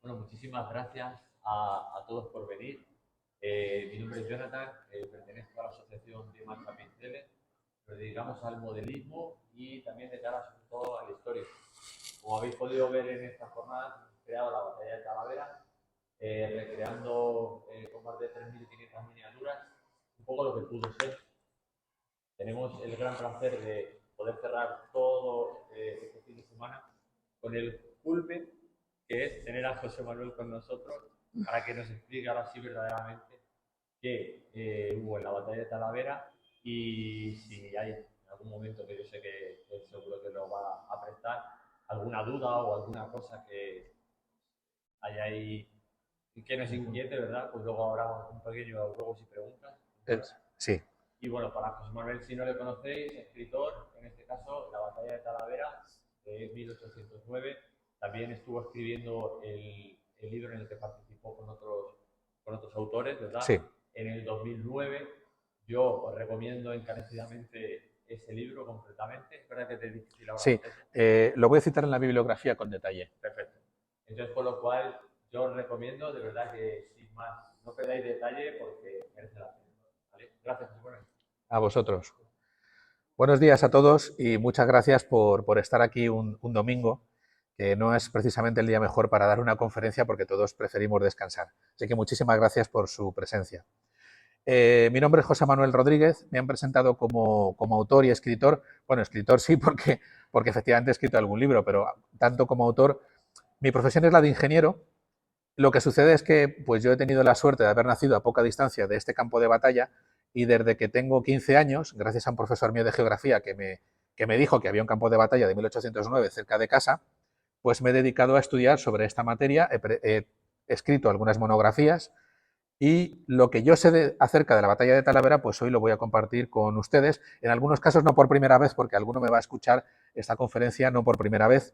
Bueno, muchísimas gracias a todos por venir. Mi nombre es Jonathan, pertenezco a la Asociación de Manchapinceles. Nos dedicamos al modelismo y también de cara sobre todo a la historia. Como habéis podido ver en esta jornada, hemos creado la batalla de Talavera, recreando con más de 3.500 miniaturas, un poco lo que pudo ser. Tenemos el gran placer de poder cerrar todo este fin de semana con el culmen que es tener a José Manuel con nosotros para que nos explique ahora sí verdaderamente qué hubo en la batalla de Talavera y si hay en algún momento, que yo sé que él seguro que lo va a prestar, alguna duda o alguna cosa que haya ahí que nos inquiete, ¿verdad? Pues luego habrá un pequeño juegos y preguntas. Sí. Y bueno, para José Manuel, si no le conocéis, escritor, en este caso, la batalla de Talavera, de 1809, también estuvo escribiendo el libro en el que participó con otros autores, ¿verdad? Sí. En el 2009, yo os recomiendo encarecidamente ese libro concretamente. ¿Es verdad que te difícil ahora? Sí, lo voy a citar en la bibliografía con detalle. Perfecto. Entonces, por lo cual, yo os recomiendo, de verdad que sin más, no perdáis detalle porque merece la pena. ¿Vale? Gracias, José Manuel. A vosotros. Buenos días a todos y muchas gracias por estar aquí un domingo, que no es precisamente el día mejor para dar una conferencia porque todos preferimos descansar. Así que muchísimas gracias por su presencia. Mi nombre es José Manuel Rodríguez, me han presentado como autor y escritor. Bueno, escritor sí, porque efectivamente he escrito algún libro, pero tanto como autor, mi profesión es la de ingeniero. Lo que sucede es que pues yo he tenido la suerte de haber nacido a poca distancia de este campo de batalla y desde que tengo 15 años, gracias a un profesor mío de geografía que me dijo que había un campo de batalla de 1809 cerca de casa, pues me he dedicado a estudiar sobre esta materia, he escrito algunas monografías y lo que yo sé acerca de la batalla de Talavera, pues hoy lo voy a compartir con ustedes, en algunos casos no por primera vez, porque alguno me va a escuchar esta conferencia no por primera vez.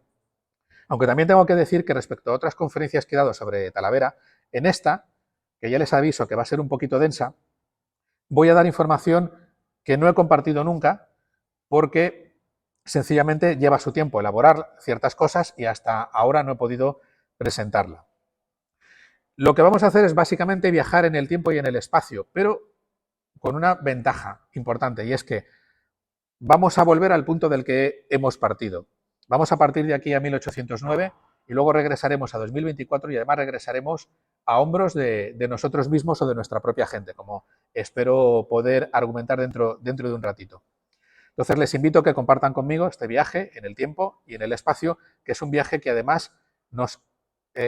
Aunque también tengo que decir que respecto a otras conferencias que he dado sobre Talavera, en esta, que ya les aviso que va a ser un poquito densa, voy a dar información que no he compartido nunca porque sencillamente lleva su tiempo elaborar ciertas cosas y hasta ahora no he podido presentarla. Lo que vamos a hacer es básicamente viajar en el tiempo y en el espacio, pero con una ventaja importante, y es que vamos a volver al punto del que hemos partido. Vamos a partir de aquí a 1809 y luego regresaremos a 2024 y además regresaremos a hombros de nosotros mismos o de nuestra propia gente, como espero poder argumentar dentro de un ratito. Entonces les invito a que compartan conmigo este viaje en el tiempo y en el espacio, que es un viaje que además nos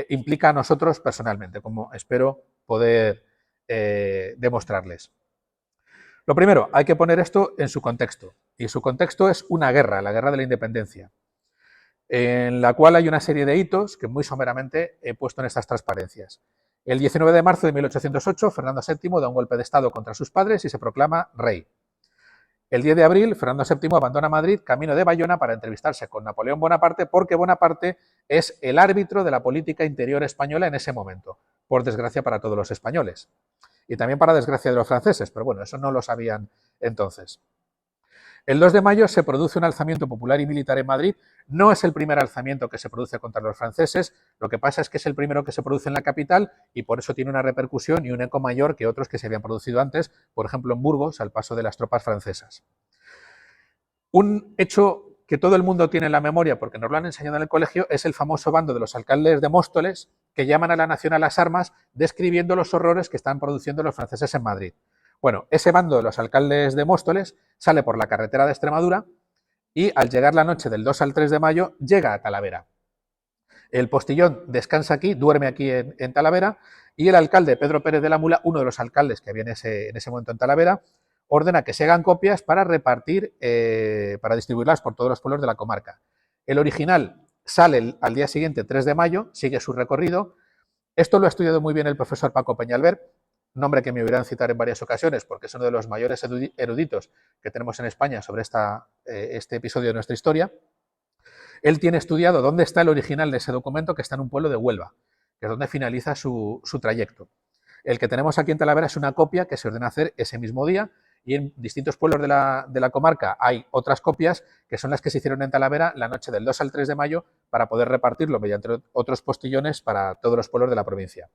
implica a nosotros personalmente, como espero poder demostrarles. Lo primero, hay que poner esto en su contexto, y su contexto es una guerra, la guerra de la independencia, en la cual hay una serie de hitos que muy someramente he puesto en estas transparencias. El 19 de marzo de 1808, Fernando VII da un golpe de Estado contra sus padres y se proclama rey. El 10 de abril, Fernando VII abandona Madrid, camino de Bayona, para entrevistarse con Napoleón Bonaparte, porque Bonaparte es el árbitro de la política interior española en ese momento, por desgracia para todos los españoles. Y también para desgracia de los franceses, pero bueno, eso no lo sabían entonces. El 2 de mayo se produce un alzamiento popular y militar en Madrid. No es el primer alzamiento que se produce contra los franceses, lo que pasa es que es el primero que se produce en la capital y por eso tiene una repercusión y un eco mayor que otros que se habían producido antes, por ejemplo en Burgos, al paso de las tropas francesas. Un hecho que todo el mundo tiene en la memoria, porque nos lo han enseñado en el colegio, es el famoso bando de los alcaldes de Móstoles, que llaman a la nación a las armas, describiendo los horrores que están produciendo los franceses en Madrid. Bueno, ese bando de los alcaldes de Móstoles sale por la carretera de Extremadura y al llegar la noche del 2 al 3 de mayo llega a Talavera. El postillón descansa aquí, duerme aquí en Talavera, y el alcalde Pedro Pérez de la Mula, uno de los alcaldes que había en ese momento en Talavera, ordena que se hagan copias para repartir, para distribuirlas por todos los pueblos de la comarca. El original sale al día siguiente, 3 de mayo, sigue su recorrido. Esto lo ha estudiado muy bien el profesor Paco Peñalver, nombre que me oirán citar en varias ocasiones porque es uno de los mayores eruditos que tenemos en España sobre este episodio de nuestra historia. Él tiene estudiado dónde está el original de ese documento, que está en un pueblo de Huelva, que es donde finaliza su trayecto. El que tenemos aquí en Talavera es una copia que se ordena hacer ese mismo día y en distintos pueblos de la comarca hay otras copias que son las que se hicieron en Talavera la noche del 2 al 3 de mayo para poder repartirlo mediante otros postillones para todos los pueblos de la provincia.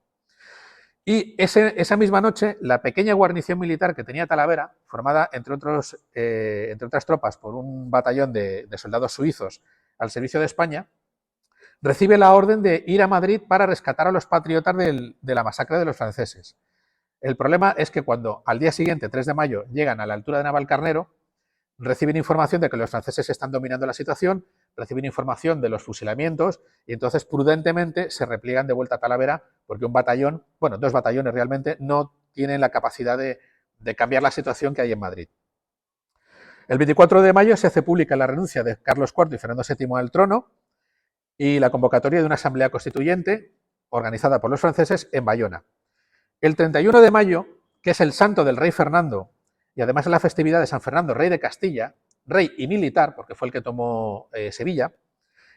Y esa misma noche, la pequeña guarnición militar que tenía Talavera, formada entre otras tropas por un batallón de soldados suizos al servicio de España, recibe la orden de ir a Madrid para rescatar a los patriotas de la masacre de los franceses. El problema es que cuando al día siguiente, 3 de mayo, llegan a la altura de Navalcarnero, reciben información de que los franceses están dominando la situación, reciben información de los fusilamientos y entonces prudentemente se repliegan de vuelta a Talavera porque un batallón, bueno, 2 batallones realmente, no tienen la capacidad de cambiar la situación que hay en Madrid. El 24 de mayo se hace pública la renuncia de Carlos IV y Fernando VII al trono y la convocatoria de una asamblea constituyente organizada por los franceses en Bayona. El 31 de mayo, que es el santo del rey Fernando, y además es la festividad de San Fernando, rey de Castilla, rey y militar, porque fue el que tomó Sevilla,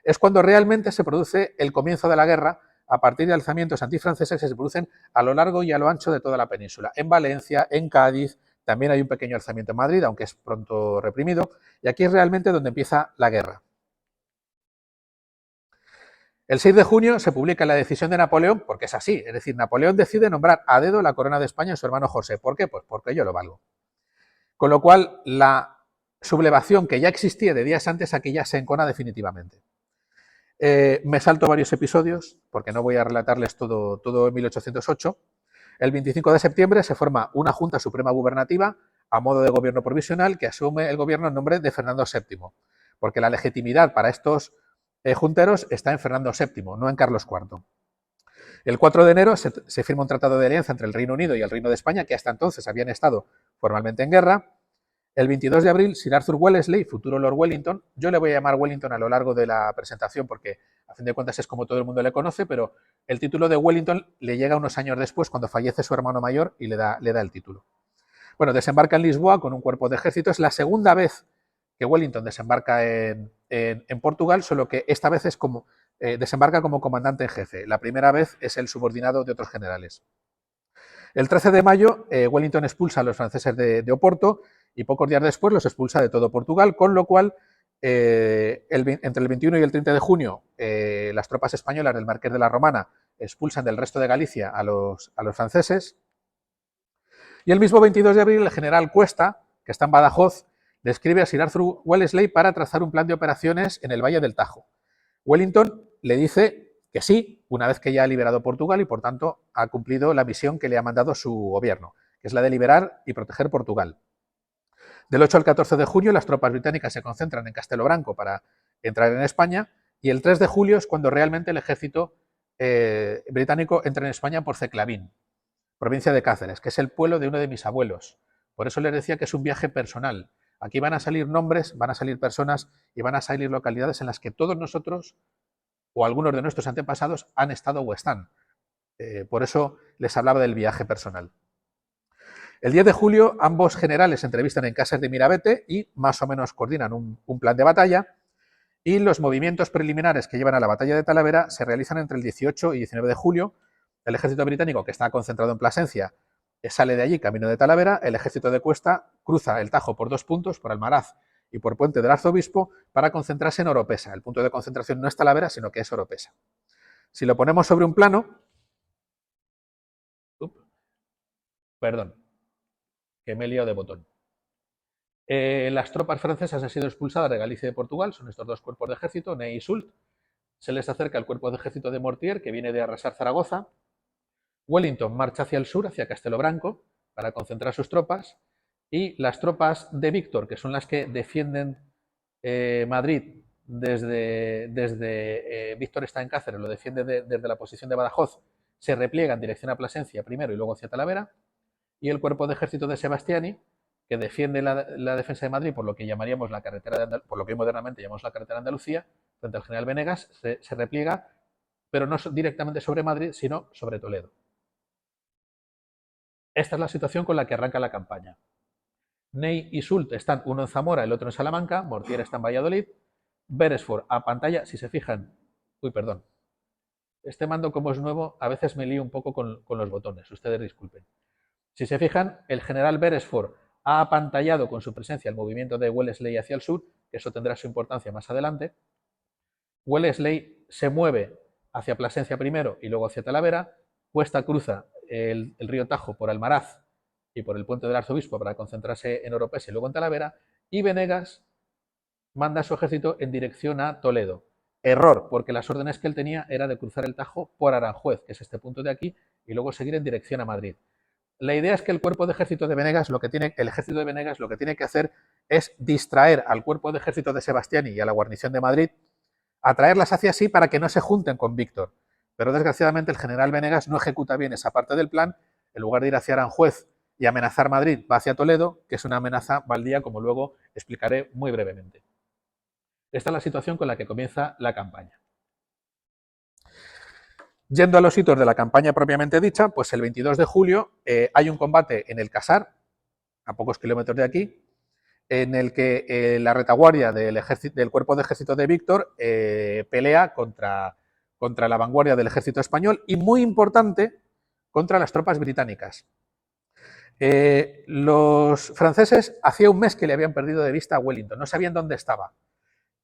es cuando realmente se produce el comienzo de la guerra a partir de alzamientos antifranceses que se producen a lo largo y a lo ancho de toda la península. En Valencia, en Cádiz, también hay un pequeño alzamiento en Madrid, aunque es pronto reprimido, y aquí es realmente donde empieza la guerra. El 6 de junio se publica la decisión de Napoleón, porque es así, es decir, Napoleón decide nombrar a dedo la corona de España a su hermano José. ¿Por qué? Pues porque yo lo valgo. Con lo cual, la sublevación que ya existía de días antes, aquí ya se encona definitivamente. Me salto varios episodios, porque no voy a relatarles todo en 1808. El 25 de septiembre se forma una Junta Suprema Gubernativa a modo de gobierno provisional que asume el gobierno en nombre de Fernando VII, porque la legitimidad para estos junteros está en Fernando VII, no en Carlos IV. El 4 de enero se firma un tratado de alianza entre el Reino Unido y el Reino de España, que hasta entonces habían estado formalmente en guerra. El 22 de abril, Sir Arthur Wellesley, futuro Lord Wellington, yo le voy a llamar Wellington a lo largo de la presentación porque a fin de cuentas es como todo el mundo le conoce, pero el título de Wellington le llega unos años después cuando fallece su hermano mayor y le da el título. Bueno, desembarca en Lisboa con un cuerpo de ejército. Es la segunda vez que Wellington desembarca en Portugal, solo que esta vez es desembarca como comandante en jefe. La primera vez es el subordinado de otros generales. El 13 de mayo, Wellington expulsa a los franceses de Oporto y pocos días después los expulsa de todo Portugal, con lo cual entre el 21 y el 30 de junio las tropas españolas del Marqués de la Romana expulsan del resto de Galicia a los franceses. Y el mismo 22 de abril el general Cuesta, que está en Badajoz, le escribe a Sir Arthur Wellesley para trazar un plan de operaciones en el Valle del Tajo. Wellington le dice que sí, una vez que ya ha liberado Portugal y por tanto ha cumplido la misión que le ha mandado su gobierno, que es la de liberar y proteger Portugal. Del 8 al 14 de junio las tropas británicas se concentran en Castelo Branco para entrar en España y el 3 de julio es cuando realmente el ejército británico entra en España por Ceclavín, provincia de Cáceres, que es el pueblo de uno de mis abuelos. Por eso les decía que es un viaje personal. Aquí van a salir nombres, van a salir personas y van a salir localidades en las que todos nosotros o algunos de nuestros antepasados han estado o están. Por eso les hablaba del viaje personal. El 10 de julio ambos generales se entrevistan en Casas de Mirabete y más o menos coordinan un plan de batalla y los movimientos preliminares que llevan a la batalla de Talavera se realizan entre el 18 y 19 de julio. El ejército británico, que está concentrado en Plasencia, sale de allí camino de Talavera. El ejército de Cuesta cruza el Tajo por 2 puntos, por Almaraz y por Puente del Arzobispo, para concentrarse en Oropesa. El punto de concentración no es Talavera, sino que es Oropesa. Si lo ponemos sobre un plano... Perdón, que me he liado de botón. Las tropas francesas han sido expulsadas de Galicia y de Portugal, son estos 2 cuerpos de ejército, Ney y Soult. Se les acerca el cuerpo de ejército de Mortier, que viene de arrasar Zaragoza. Wellington marcha hacia el sur, hacia Castelo Branco, para concentrar sus tropas, y las tropas de Víctor, que son las que defienden Madrid desde Víctor está en Cáceres, lo defiende desde la posición de Badajoz, se repliega en dirección a Plasencia primero y luego hacia Talavera, y el cuerpo de ejército de Sebastiani, que defiende la defensa de Madrid por lo que llamaríamos la carretera de por lo que modernamente llamamos la carretera de Andalucía, frente al general Venegas, se repliega, pero no directamente sobre Madrid, sino sobre Toledo. Esta es la situación con la que arranca la campaña. Ney y Soult están uno en Zamora, el otro en Salamanca, Mortier está en Valladolid, Beresford a pantalla, si se fijan, perdón, este mando como es nuevo, a veces me lío un poco con los botones, ustedes disculpen. Si se fijan, el general Beresford ha apantallado con su presencia el movimiento de Wellesley hacia el sur, que eso tendrá su importancia más adelante. Wellesley se mueve hacia Plasencia primero y luego hacia Talavera. Cuesta cruza el río Tajo por Almaraz y por el puente del Arzobispo para concentrarse en Oropesa y luego en Talavera. Y Venegas manda su ejército en dirección a Toledo. Error, porque las órdenes que él tenía era de cruzar el Tajo por Aranjuez, que es este punto de aquí, y luego seguir en dirección a Madrid. La idea es que el cuerpo de ejército de Venegas, el ejército de Venegas lo que tiene que hacer es distraer al cuerpo de ejército de Sebastiani y a la guarnición de Madrid, atraerlas hacia sí para que no se junten con Víctor. Pero desgraciadamente el general Venegas no ejecuta bien esa parte del plan. En lugar de ir hacia Aranjuez y amenazar Madrid, va hacia Toledo, que es una amenaza baldía, como luego explicaré muy brevemente. Esta es la situación con la que comienza la campaña. Yendo a los hitos de la campaña propiamente dicha, pues el 22 de julio hay un combate en el Casar, a pocos kilómetros de aquí, en el que la retaguardia del cuerpo de ejército de Víctor pelea contra la vanguardia del ejército español y, muy importante, contra las tropas británicas. Los franceses hacía un mes que le habían perdido de vista a Wellington, no sabían dónde estaba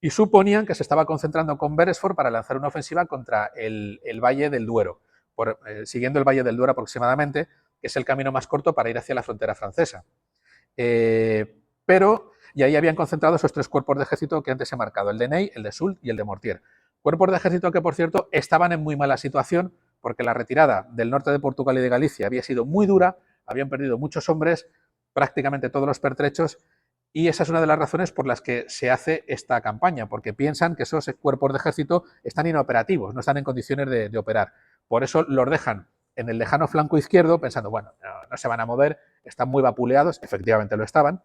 y suponían que se estaba concentrando con Beresford para lanzar una ofensiva contra el Valle del Duero, siguiendo el Valle del Duero aproximadamente, que es el camino más corto para ir hacia la frontera francesa. Y ahí habían concentrado esos tres cuerpos de ejército que antes he marcado, el de Ney, el de Soult y el de Mortier. Cuerpos de ejército que, por cierto, estaban en muy mala situación porque la retirada del norte de Portugal y de Galicia había sido muy dura, habían perdido muchos hombres, prácticamente todos los pertrechos, y esa es una de las razones por las que se hace esta campaña, porque piensan que esos cuerpos de ejército están inoperativos, no están en condiciones de operar. Por eso los dejan en el lejano flanco izquierdo, pensando, bueno, no se van a mover, están muy vapuleados, efectivamente lo estaban.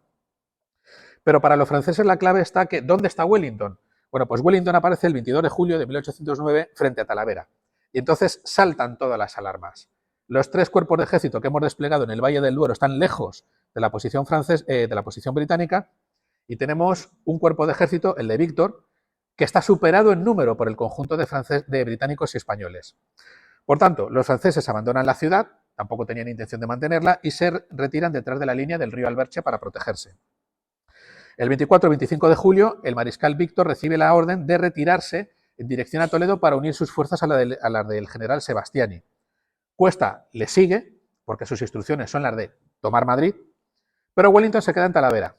Pero para los franceses la clave está que, ¿dónde está Wellington? Bueno, pues Wellington aparece el 22 de julio de 1809 frente a Talavera. Y entonces saltan todas las alarmas. Los tres cuerpos de ejército que hemos desplegado en el Valle del Duero están lejos de la posición británica, y tenemos un cuerpo de ejército, el de Víctor, que está superado en número por el conjunto de británicos y españoles. Por tanto, los franceses abandonan la ciudad, tampoco tenían intención de mantenerla, y se retiran detrás de la línea del río Alberche para protegerse. El 24 y 25 de julio, el mariscal Víctor recibe la orden de retirarse en dirección a Toledo para unir sus fuerzas a las del general Sebastiani. Cuesta le sigue, porque sus instrucciones son las de tomar Madrid, pero Wellington se queda en Talavera.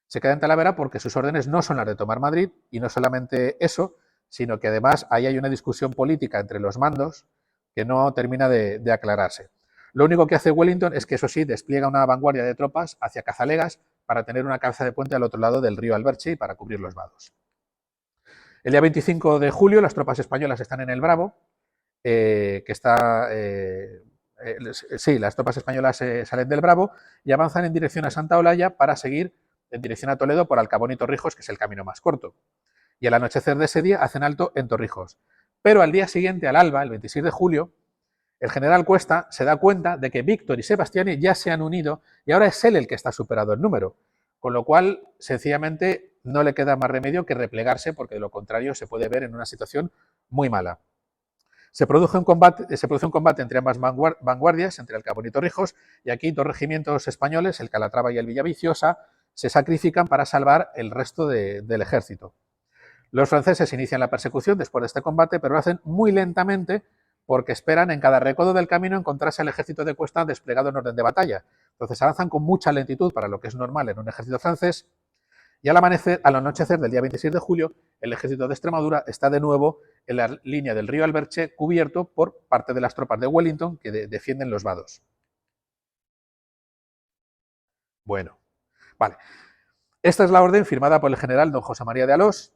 Se queda en Talavera porque sus órdenes no son las de tomar Madrid, y no solamente eso, sino que además ahí hay una discusión política entre los mandos que no termina de aclararse. Lo único que hace Wellington es que, eso sí, despliega una vanguardia de tropas hacia Cazalegas para tener una cabeza de puente al otro lado del río Alberche y para cubrir los vados. El día 25 de julio las tropas españolas están en el Bravo, las tropas españolas salen del Bravo y avanzan en dirección a Santa Olalla para seguir en dirección a Toledo por Alcabón y Torrijos, que es el camino más corto. Y al anochecer de ese día hacen alto en Torrijos. Pero al día siguiente, al alba, el 26 de julio, el general Cuesta se da cuenta de que Víctor y Sebastiani ya se han unido y ahora es él el que está superado en número, con lo cual sencillamente no le queda más remedio que replegarse, porque de lo contrario se puede ver en una situación muy mala. Se produce un combate entre ambas vanguardias, entre Alcabón y Torrijos, y aquí dos regimientos españoles, el Calatrava y el Villaviciosa, se sacrifican para salvar el resto del ejército. Los franceses inician la persecución después de este combate, pero lo hacen muy lentamente porque esperan en cada recodo del camino encontrarse al ejército de Cuesta desplegado en orden de batalla. Entonces avanzan con mucha lentitud para lo que es normal en un ejército francés, y al anochecer del día 26 de julio, el ejército de Extremadura está de nuevo en la línea del río Alberche, cubierto por parte de las tropas de Wellington que defienden los vados. Bueno, vale. Esta es la orden firmada por el general don José María de Alós,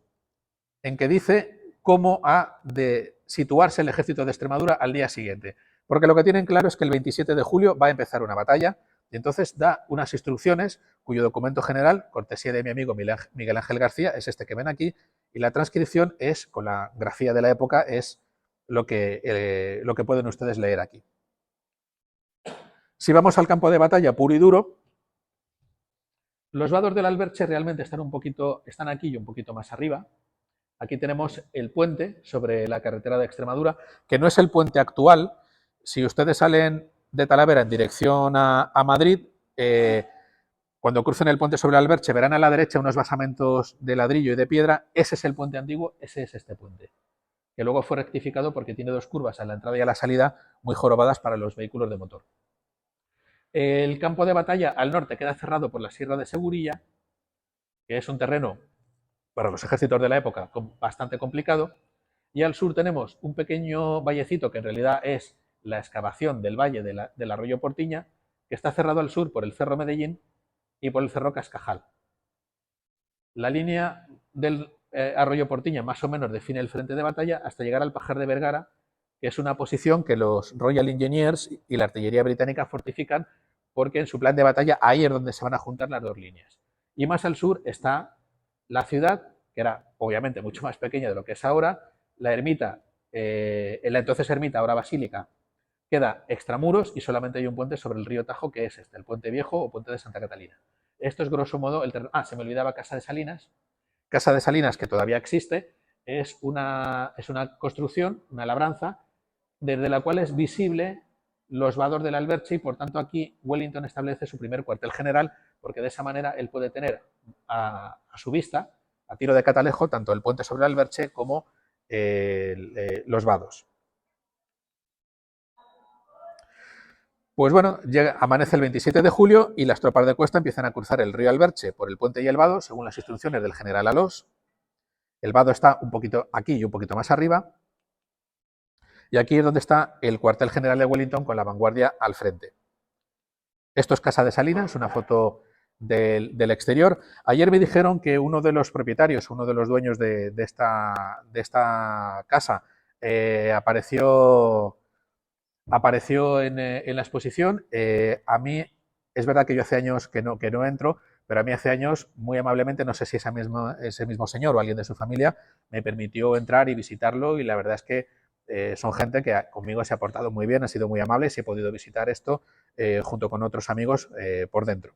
en que dice cómo ha de situarse el ejército de Extremadura al día siguiente. Porque lo que tienen claro es que el 27 de julio va a empezar una batalla, y entonces da unas instrucciones cuyo documento general, cortesía de mi amigo Miguel Ángel García, es este que ven aquí, y la transcripción es, con la grafía de la época, es lo que pueden ustedes leer aquí. Si vamos al campo de batalla puro y duro, los vados del Alberche realmente están aquí y un poquito más arriba. Aquí tenemos el puente sobre la carretera de Extremadura, que no es el puente actual. Si ustedes salen de Talavera en dirección a Madrid, Cuando crucen el puente sobre el Alberche verán a la derecha unos basamentos de ladrillo y de piedra. Ese es el puente antiguo, ese es este puente, que luego fue rectificado porque tiene dos curvas a la entrada y a la salida muy jorobadas para los vehículos de motor. El campo de batalla al norte queda cerrado por la Sierra de Segurilla, que es un terreno para los ejércitos de la época bastante complicado, y al sur tenemos un pequeño vallecito que en realidad es la excavación del valle del arroyo Portiña, que está cerrado al sur por el Cerro Medellín y por el Cerro Cascajal. La línea del arroyo Portiña más o menos define el frente de batalla hasta llegar al Pajar de Vergara, que es una posición que los Royal Engineers y la artillería británica fortifican porque en su plan de batalla ahí es donde se van a juntar las dos líneas. Y más al sur está la ciudad, que era obviamente mucho más pequeña de lo que es ahora, la ermita, la entonces ermita, ahora basílica, queda extramuros y solamente hay un puente sobre el río Tajo, que es este, el Puente Viejo o Puente de Santa Catalina. Esto es grosso modo el terreno. Ah, se me olvidaba Casa de Salinas. Casa de Salinas, que todavía existe, es una construcción, una labranza, desde la cual es visible los vados del Alberche y por tanto aquí Wellington establece su primer cuartel general porque de esa manera él puede tener a su vista, a tiro de catalejo, tanto el puente sobre el Alberche como los vados. Pues bueno, amanece el 27 de julio y las tropas de Cuesta empiezan a cruzar el río Alberche por el puente y el vado, según las instrucciones del general Alós. El vado está un poquito aquí y un poquito más arriba. Y aquí es donde está el cuartel general de Wellington con la vanguardia al frente. Esto es Casa de Salinas, una foto del exterior. Ayer me dijeron que uno de los propietarios, uno de los dueños de esta casa, apareció en la exposición. A mí, es verdad que yo hace años que no entro, pero a mí hace años, muy amablemente, no sé si ese mismo señor o alguien de su familia, me permitió entrar y visitarlo y la verdad es que son gente que conmigo se ha portado muy bien, ha sido muy amable y he podido visitar esto junto con otros amigos por dentro.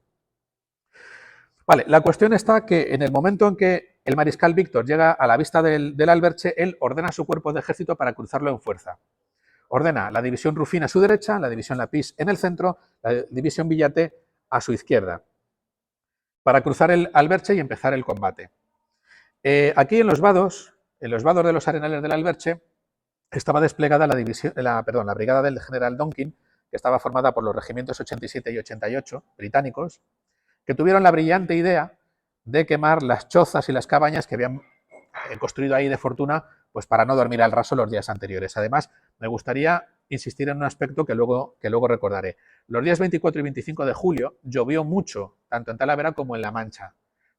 Vale, la cuestión está que en el momento en que el mariscal Víctor llega a la vista del Alberche, él ordena a su cuerpo de ejército para cruzarlo en fuerza. Ordena la división Rufín a su derecha, la división Lapís en el centro, la división Villaté a su izquierda, para cruzar el Alberche y empezar el combate. Aquí en los vados de los arenales del Alberche, estaba desplegada la brigada del general Donkin, que estaba formada por los regimientos 87 y 88 británicos, que tuvieron la brillante idea de quemar las chozas y las cabañas que habían construido ahí de fortuna, pues para no dormir al raso los días anteriores. Además, me gustaría insistir en un aspecto que luego recordaré. Los días 24 y 25 de julio llovió mucho, tanto en Talavera como en La Mancha.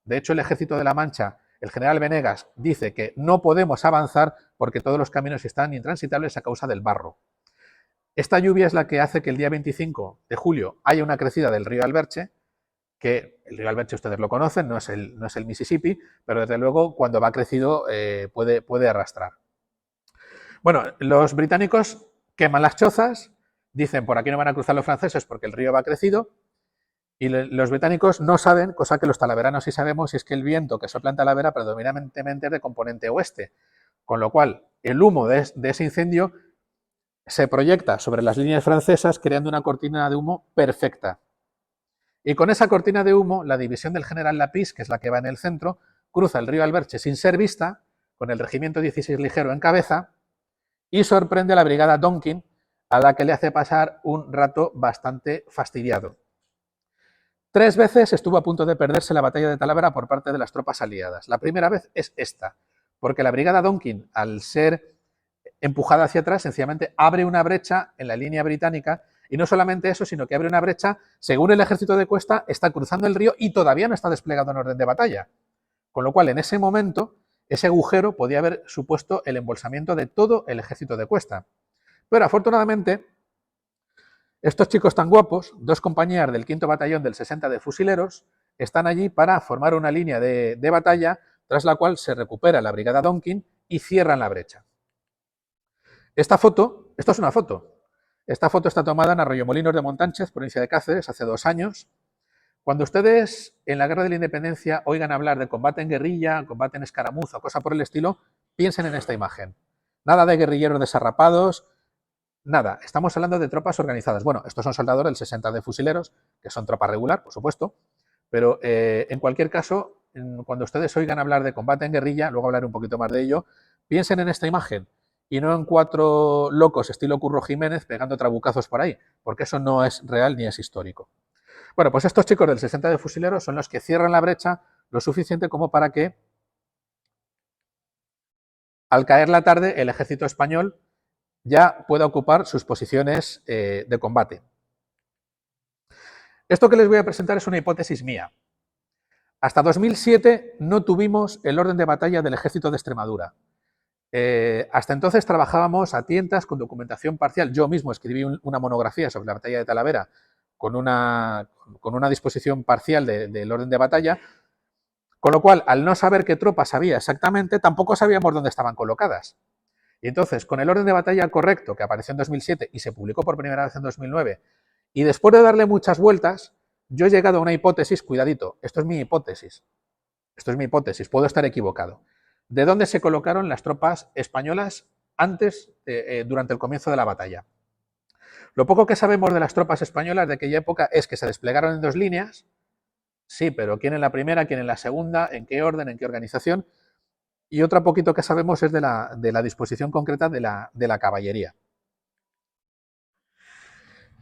De hecho, el ejército de La Mancha, el general Venegas, dice que no podemos avanzar porque todos los caminos están intransitables a causa del barro. Esta lluvia es la que hace que el día 25 de julio haya una crecida del río Alberche, que el río Alberche ustedes lo conocen, no es el Mississippi, pero desde luego cuando va crecido puede arrastrar. Bueno, los británicos queman las chozas, dicen por aquí no van a cruzar los franceses porque el río va crecido, y los británicos no saben, cosa que los talaveranos sí sabemos, y es que el viento que sopla en Talavera predominantemente es de componente oeste, con lo cual el humo de ese incendio se proyecta sobre las líneas francesas creando una cortina de humo perfecta. Y con esa cortina de humo, la división del general Lapís, que es la que va en el centro, cruza el río Alberche sin ser vista, con el regimiento 16 ligero en cabeza, y sorprende a la brigada Donkin, a la que le hace pasar un rato bastante fastidiado. 3 veces estuvo a punto de perderse la batalla de Talavera por parte de las tropas aliadas. La primera vez es esta, porque la brigada Donkin, al ser empujada hacia atrás, sencillamente abre una brecha en la línea británica. Y no solamente eso, sino que abre una brecha, según el ejército de Cuesta, está cruzando el río y todavía no está desplegado en orden de batalla. Con lo cual, en ese momento, ese agujero podía haber supuesto el embolsamiento de todo el ejército de Cuesta. Pero afortunadamente, estos chicos tan guapos, 2 compañías del 5º batallón del 60 de fusileros, están allí para formar una línea de batalla, tras la cual se recupera la brigada Donkin y cierran la brecha. Esto es una foto. Esta foto está tomada en Arroyomolinos de Montánchez, provincia de Cáceres, hace 2 años. Cuando ustedes en la Guerra de la Independencia oigan hablar de combate en guerrilla, combate en escaramuza o cosa por el estilo, piensen en esta imagen. Nada de guerrilleros desarrapados, nada. Estamos hablando de tropas organizadas. Bueno, estos son soldados del 60 de fusileros, que son tropa regular, por supuesto, Pero en cualquier caso, cuando ustedes oigan hablar de combate en guerrilla, luego hablaré un poquito más de ello, piensen en esta imagen y no en 4 locos estilo Curro Jiménez pegando trabucazos por ahí, porque eso no es real ni es histórico. Bueno, pues estos chicos del 60 de fusileros son los que cierran la brecha lo suficiente como para que, al caer la tarde, el ejército español ya pueda ocupar sus posiciones de combate. Esto que les voy a presentar es una hipótesis mía. Hasta 2007 no tuvimos el orden de batalla del ejército de Extremadura. Hasta entonces trabajábamos a tientas con documentación parcial. Yo mismo escribí una monografía sobre la batalla de Talavera con una disposición parcial del orden de batalla, con lo cual, al no saber qué tropas había exactamente, tampoco sabíamos dónde estaban colocadas. Y entonces, con el orden de batalla correcto que apareció en 2007 y se publicó por primera vez en 2009, y después de darle muchas vueltas, yo he llegado a una hipótesis, cuidadito, esto es mi hipótesis, puedo estar equivocado. ¿De dónde se colocaron las tropas españolas antes, durante el comienzo de la batalla? Lo poco que sabemos de las tropas españolas de aquella época es que se desplegaron en 2 líneas, sí, pero ¿quién en la primera, quién en la segunda, en qué orden, en qué organización? Y otro poquito que sabemos es de la disposición concreta de la caballería.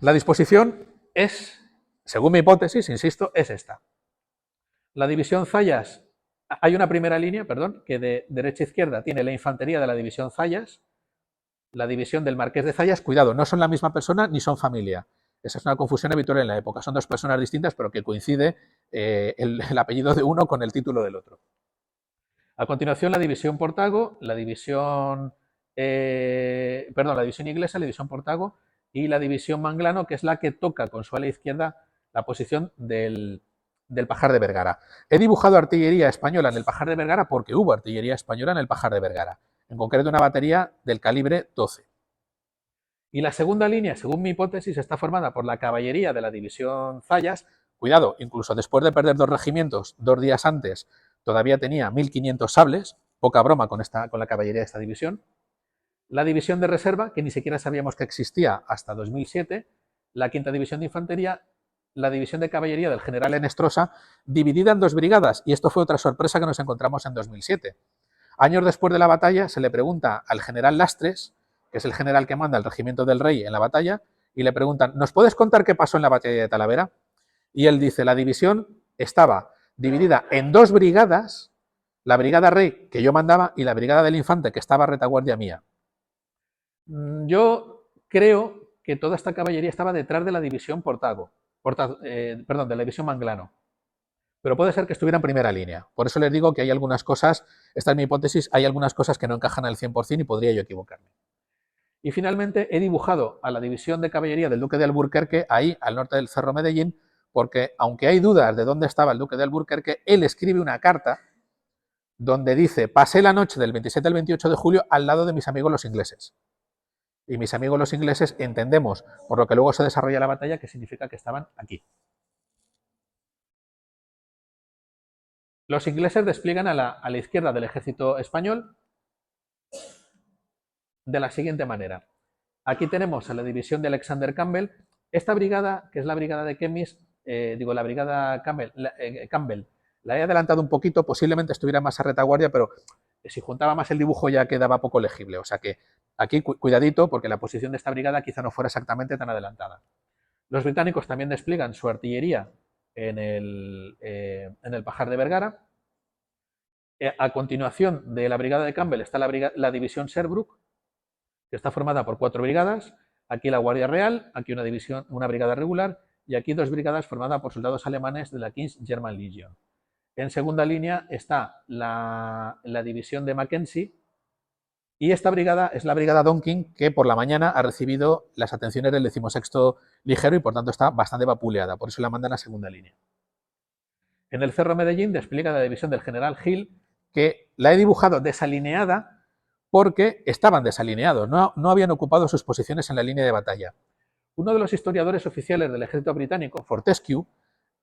La disposición es, según mi hipótesis, insisto, es esta. La división Zayas, hay una primera línea, perdón, que de derecha a izquierda tiene la infantería de la división Zayas, la división del Marqués de Zayas, cuidado, no son la misma persona ni son familia. Esa es una confusión habitual en la época. Son 2 personas distintas, pero que coincide el apellido de uno con el título del otro. A continuación, la división Portago, la división inglesa, la división Portago y la división Manglano, que es la que toca con su ala izquierda la posición del Pajar de Vergara. He dibujado artillería española en el Pajar de Vergara porque hubo artillería española en el Pajar de Vergara, en concreto una batería del calibre 12. Y la segunda línea, según mi hipótesis, está formada por la caballería de la división Zayas. Cuidado, incluso después de perder 2 regimientos 2 días antes, todavía tenía 1.500 sables, poca broma con la caballería de esta división. La división de reserva, que ni siquiera sabíamos que existía hasta 2007, la 5ª división de infantería, la división de caballería del general Enestrosa, dividida en 2 brigadas, y esto fue otra sorpresa que nos encontramos en 2007. Años después de la batalla se le pregunta al general Lastres, que es el general que manda el regimiento del rey en la batalla, y le preguntan, ¿nos puedes contar qué pasó en la batalla de Talavera? Y él dice, la división estaba dividida en 2 brigadas, la brigada rey que yo mandaba y la brigada del infante que estaba a retaguardia mía. Yo creo que toda esta caballería estaba detrás de la división de la división Manglano. Pero puede ser que estuviera en primera línea. Por eso les digo que hay algunas cosas, esta es mi hipótesis, hay algunas cosas que no encajan al 100% y podría yo equivocarme. Y finalmente he dibujado a la división de caballería del duque de Alburquerque, ahí al norte del Cerro Medellín, porque aunque hay dudas de dónde estaba el duque de Alburquerque, él escribe una carta donde dice, pasé la noche del 27 al 28 de julio al lado de mis amigos los ingleses. Y mis amigos los ingleses entendemos, por lo que luego se desarrolla la batalla, que significa que estaban aquí. Los ingleses despliegan a la izquierda del ejército español de la siguiente manera. Aquí tenemos a la división de Alexander Campbell. Esta brigada, que es la brigada de Kemis, la brigada Campbell, la he adelantado un poquito, posiblemente estuviera más a retaguardia, pero si juntaba más el dibujo ya quedaba poco legible. O sea que aquí cuidadito, porque la posición de esta brigada quizá no fuera exactamente tan adelantada. Los británicos también despliegan su artillería en el Pajar de Vergara. A continuación de la brigada de Campbell está la división Sherbrooke, que está formada por 4 brigadas. Aquí la Guardia Real, aquí una brigada regular y aquí 2 brigadas formadas por soldados alemanes de la King's German Legion. En segunda línea está la división de Mackenzie y esta brigada es la brigada Donkin, que por la mañana ha recibido las atenciones del 16º ligero y por tanto está bastante vapuleada, por eso la mandan a segunda línea. En el Cerro Medellín despliega la división del general Hill, que la he dibujado desalineada porque estaban desalineados, no habían ocupado sus posiciones en la línea de batalla. Uno de los historiadores oficiales del ejército británico, Fortescue,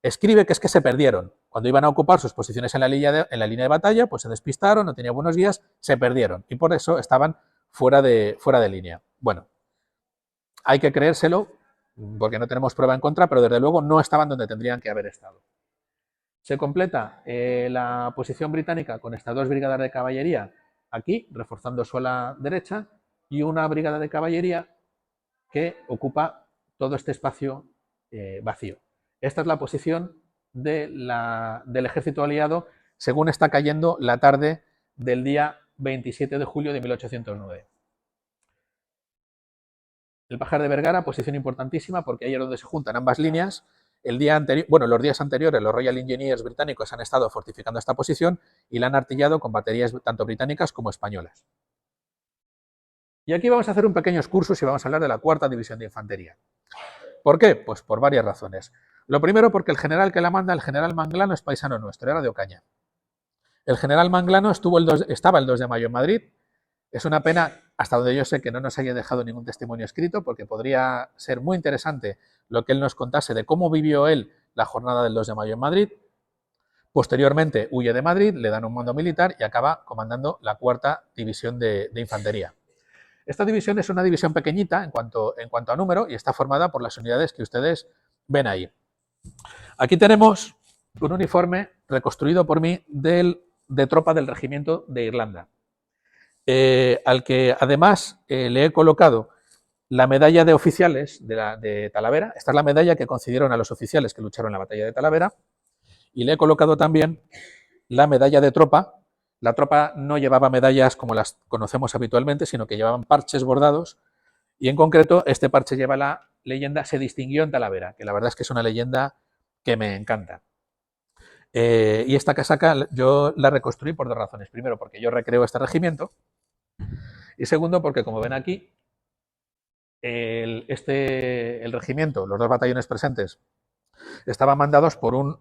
escribe que es que se perdieron. Cuando iban a ocupar sus posiciones en la línea de batalla, pues se despistaron, no tenían buenos guías, se perdieron y por eso estaban fuera de línea. Bueno, hay que creérselo porque no tenemos prueba en contra, pero desde luego no estaban donde tendrían que haber estado. Se completa la posición británica con estas 2 brigadas de caballería aquí, reforzando su ala derecha, y una brigada de caballería que ocupa todo este espacio vacío. Esta es la posición del ejército aliado según está cayendo la tarde del día 27 de julio de 1809. El Pajar de Vergara, posición importantísima porque ahí es donde se juntan ambas líneas. Los días anteriores los Royal Engineers británicos han estado fortificando esta posición y la han artillado con baterías tanto británicas como españolas. Y aquí vamos a hacer un pequeño excursus y vamos a hablar de la 4ª División de Infantería. ¿Por qué? Pues por varias razones. Lo primero, porque el general que la manda, el general Manglano, es paisano nuestro, era de Ocaña. El general Manglano estaba el 2 de mayo en Madrid. Es una pena, hasta donde yo sé, que no nos haya dejado ningún testimonio escrito, porque podría ser muy interesante lo que él nos contase de cómo vivió él la jornada del 2 de mayo en Madrid. Posteriormente huye de Madrid, le dan un mando militar y acaba comandando la 4ª División de Infantería. Esta división es una división pequeñita en cuanto a número y está formada por las unidades que ustedes ven ahí. Aquí tenemos un uniforme reconstruido por mí de tropa del regimiento de Irlanda, al que además le he colocado la medalla de oficiales de Talavera. Esta es la medalla que concedieron a los oficiales que lucharon en la batalla de Talavera, y le he colocado también la medalla de tropa. La tropa no llevaba medallas como las conocemos habitualmente, sino que llevaban parches bordados, y en concreto este parche lleva la leyenda "Se distinguió en Talavera", que la verdad es que es una leyenda que me encanta. Y esta casaca yo la reconstruí por 2 razones. Primero, porque yo recreo este regimiento, y segundo, porque como ven aquí, el regimiento, los 2 batallones presentes, estaban mandados por un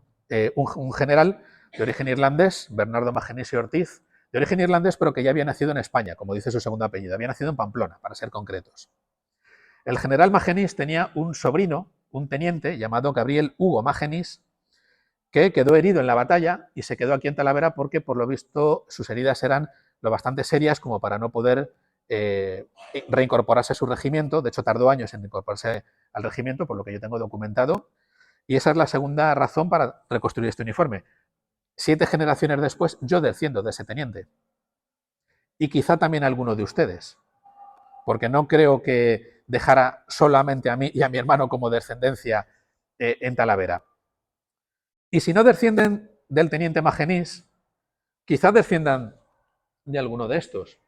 general de origen irlandés, Bernardo Magennis y Ortiz, de origen irlandés, pero que ya había nacido en España, como dice su segundo apellido, había nacido en Pamplona, para ser concretos. El general Magennis tenía un sobrino, un teniente, llamado Gabriel Hugo Magennis, que quedó herido en la batalla y se quedó aquí en Talavera porque, por lo visto, sus heridas eran lo bastante serias como para no poder reincorporarse a su regimiento. De hecho, tardó años en incorporarse al regimiento, por lo que yo tengo documentado. Y esa es la segunda razón para reconstruir este uniforme. 7 generaciones después, yo desciendo de ese teniente. Y quizá también alguno de ustedes. Porque no creo que dejara solamente a mí y a mi hermano como descendencia en Talavera. Y si no descienden del teniente Magennis, quizás desciendan de alguno de estos.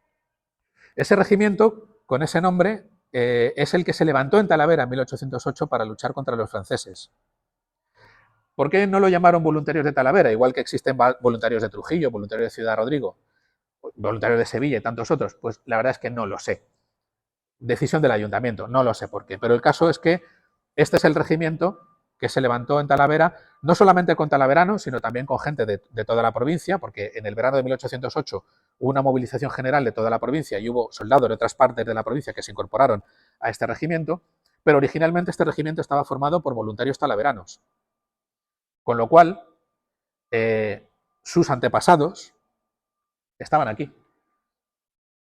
Ese regimiento, con ese nombre, es el que se levantó en Talavera en 1808 para luchar contra los franceses. ¿Por qué no lo llamaron voluntarios de Talavera? Igual que existen voluntarios de Trujillo, voluntarios de Ciudad Rodrigo, voluntarios de Sevilla y tantos otros. Pues la verdad es que no lo sé. Decisión del ayuntamiento, no lo sé por qué. Pero el caso es que este es el regimiento que se levantó en Talavera, no solamente con talaveranos, sino también con gente de toda la provincia, porque en el verano de 1808 hubo una movilización general de toda la provincia y hubo soldados de otras partes de la provincia que se incorporaron a este regimiento, pero originalmente este regimiento estaba formado por voluntarios talaveranos. Con lo cual, sus antepasados estaban aquí,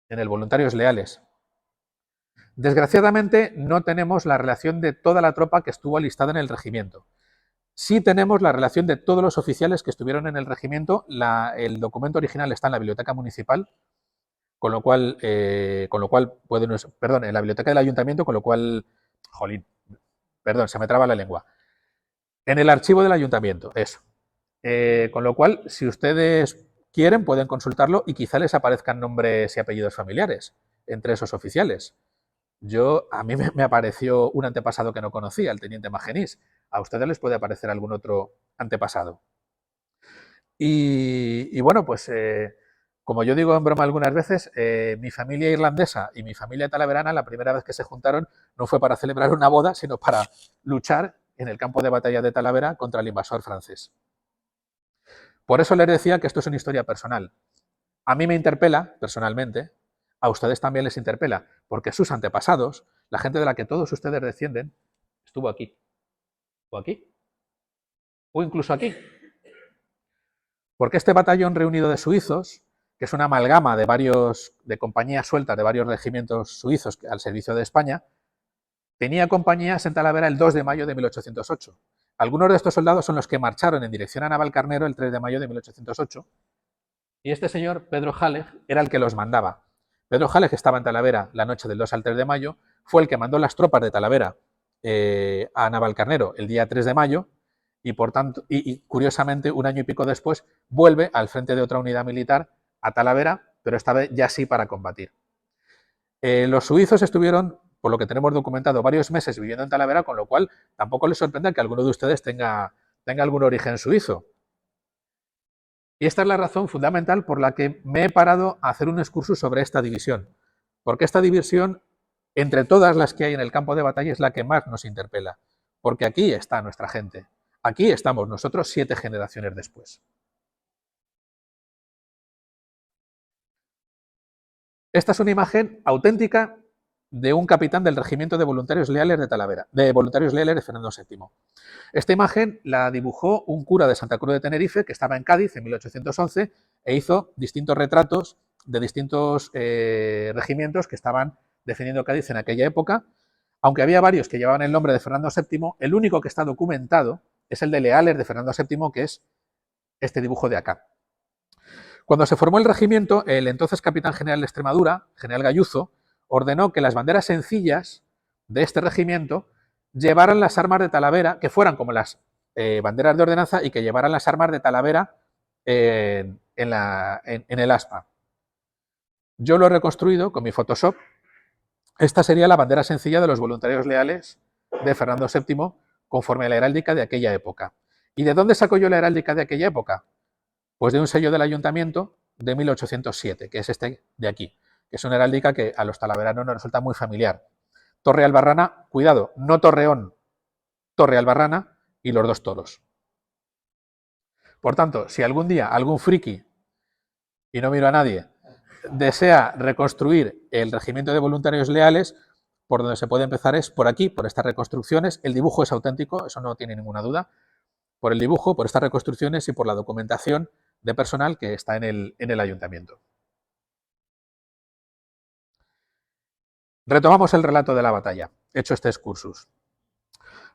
en el Voluntarios Leales. Desgraciadamente, no tenemos la relación de toda la tropa que estuvo alistada en el regimiento. Sí tenemos la relación de todos los oficiales que estuvieron en el regimiento. El documento original está en la biblioteca municipal, con lo cual pueden, perdón, en la biblioteca del ayuntamiento, con lo cual, jolín, perdón, se me traba la lengua. En el archivo del ayuntamiento, eso. Con lo cual, si ustedes quieren, pueden consultarlo y quizá les aparezcan nombres y apellidos familiares entre esos oficiales. A mí me apareció un antepasado que no conocía, el teniente Magennis. A ustedes les puede aparecer algún otro antepasado. Y bueno, pues como yo digo en broma algunas veces, mi familia irlandesa y mi familia talaverana, la primera vez que se juntaron no fue para celebrar una boda, sino para luchar en el campo de batalla de Talavera contra el invasor francés. Por eso les decía que esto es una historia personal. A mí me interpela, personalmente, a ustedes también les interpela, porque sus antepasados, la gente de la que todos ustedes descienden, estuvo aquí, o aquí, o incluso aquí. Porque este batallón reunido de suizos, que es una amalgama de compañías sueltas de varios regimientos suizos al servicio de España, tenía compañías en Talavera el 2 de mayo de 1808. Algunos de estos soldados son los que marcharon en dirección a Navalcarnero el 3 de mayo de 1808, y este señor, Pedro Jaleg, era el que los mandaba. Pedro Jaleg estaba en Talavera la noche del 2 al 3 de mayo, fue el que mandó las tropas de Talavera a Navalcarnero el día 3 de mayo, y por tanto, curiosamente, un año y pico después, vuelve al frente de otra unidad militar a Talavera, pero esta vez ya sí para combatir. Los suizos estuvieron, por lo que tenemos documentado, varios meses viviendo en Talavera, con lo cual tampoco les sorprenda que alguno de ustedes tenga algún origen suizo. Y esta es la razón fundamental por la que me he parado a hacer un excursus sobre esta división. Porque esta división, entre todas las que hay en el campo de batalla, es la que más nos interpela. Porque aquí está nuestra gente. Aquí estamos nosotros 7 generaciones después. Esta es una imagen auténtica de un capitán del Regimiento de Voluntarios Leales de Talavera, de Voluntarios Leales de Fernando VII. Esta imagen la dibujó un cura de Santa Cruz de Tenerife que estaba en Cádiz en 1811 e hizo distintos retratos de distintos regimientos que estaban defendiendo Cádiz en aquella época. Aunque había varios que llevaban el nombre de Fernando VII, el único que está documentado es el de Leales de Fernando VII, que es este dibujo de acá. Cuando se formó el regimiento, el entonces capitán general de Extremadura, general Gayuzo, ordenó que las banderas sencillas de este regimiento llevaran las armas de Talavera, que fueran como las banderas de ordenanza y que llevaran las armas de Talavera en el aspa. Yo lo he reconstruido con mi Photoshop. Esta sería la bandera sencilla de los voluntarios leales de Fernando VII conforme a la heráldica de aquella época. ¿Y de dónde saco yo la heráldica de aquella época? Pues de un sello del ayuntamiento de 1807, que es este de aquí, que es una heráldica que a los talaveranos nos resulta muy familiar. Torre Albarrana, cuidado, no Torreón, Torre Albarrana y los 2 toros. Por tanto, si algún día algún friki, y no miro a nadie, desea reconstruir el regimiento de voluntarios leales, por donde se puede empezar es por aquí, por estas reconstrucciones. El dibujo es auténtico, eso no tiene ninguna duda. Por el dibujo, por estas reconstrucciones y por la documentación de personal que está en el ayuntamiento. Retomamos el relato de la batalla, hecho este excursus.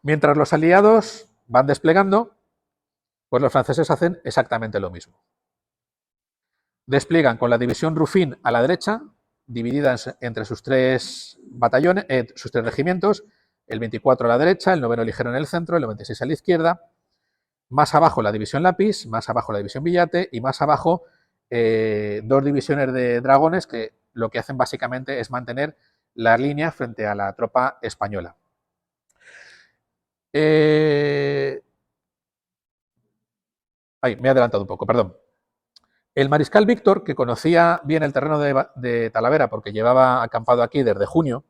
Mientras los aliados van desplegando, pues los franceses hacen exactamente lo mismo. Despliegan con la división Ruffin a la derecha, dividida entre sus 3 batallones, sus 3 regimientos, el 24 a la derecha, el 9º ligero en el centro, el 96 a la izquierda. Más abajo la división Lápiz, más abajo la división Villate y más abajo 2 divisiones de dragones que lo que hacen básicamente es mantener la línea frente a la tropa española. Me he adelantado un poco, perdón. El mariscal Víctor, que conocía bien el terreno de Talavera porque llevaba acampado aquí desde junio,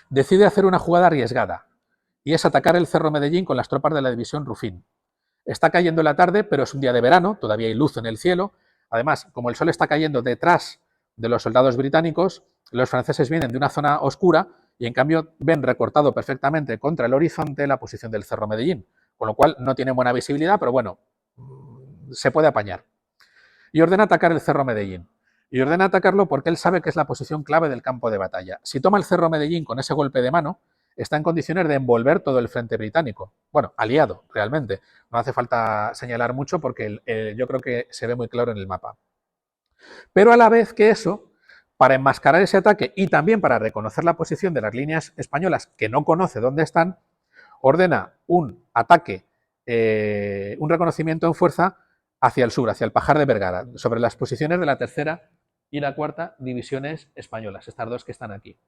decide hacer una jugada arriesgada y es atacar el Cerro Medellín con las tropas de la división Ruffin. Está cayendo la tarde, pero es un día de verano, todavía hay luz en el cielo. Además, como el sol está cayendo detrás de los soldados británicos, los franceses vienen de una zona oscura y en cambio ven recortado perfectamente contra el horizonte la posición del Cerro Medellín, con lo cual no tiene buena visibilidad, pero bueno, se puede apañar. Y ordena atacar el Cerro Medellín. Y ordena atacarlo porque él sabe que es la posición clave del campo de batalla. Si toma el Cerro Medellín con ese golpe de mano, está en condiciones de envolver todo el frente británico. Bueno, aliado, realmente. No hace falta señalar mucho porque yo creo que se ve muy claro en el mapa. Pero a la vez que eso, para enmascarar ese ataque y también para reconocer la posición de las líneas españolas que no conoce dónde están, ordena un ataque, un reconocimiento en fuerza hacia el sur, hacia el Pajar de Vergara, sobre las posiciones de la 3ª y la 4ª divisiones españolas, estas 2 que están aquí.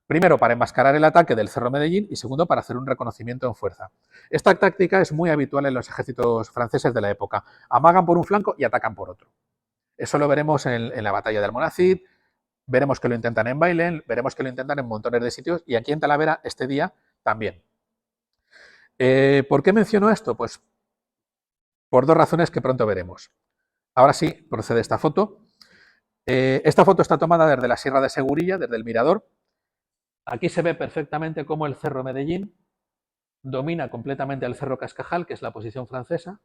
Primero, para enmascarar el ataque del Cerro Medellín y segundo, para hacer un reconocimiento en fuerza. Esta táctica es muy habitual en los ejércitos franceses de la época. Amagan por un flanco y atacan por otro. Eso lo veremos en la batalla de Almonacid, veremos que lo intentan en Bailén, veremos que lo intentan en montones de sitios y aquí en Talavera este día también. ¿Por qué menciono esto? Pues por 2 razones que pronto veremos. Ahora sí, procede esta foto. Esta foto está tomada desde la Sierra de Segurilla, desde el mirador. Aquí se ve perfectamente cómo el Cerro Medellín domina completamente al Cerro Cascajal, que es la posición francesa,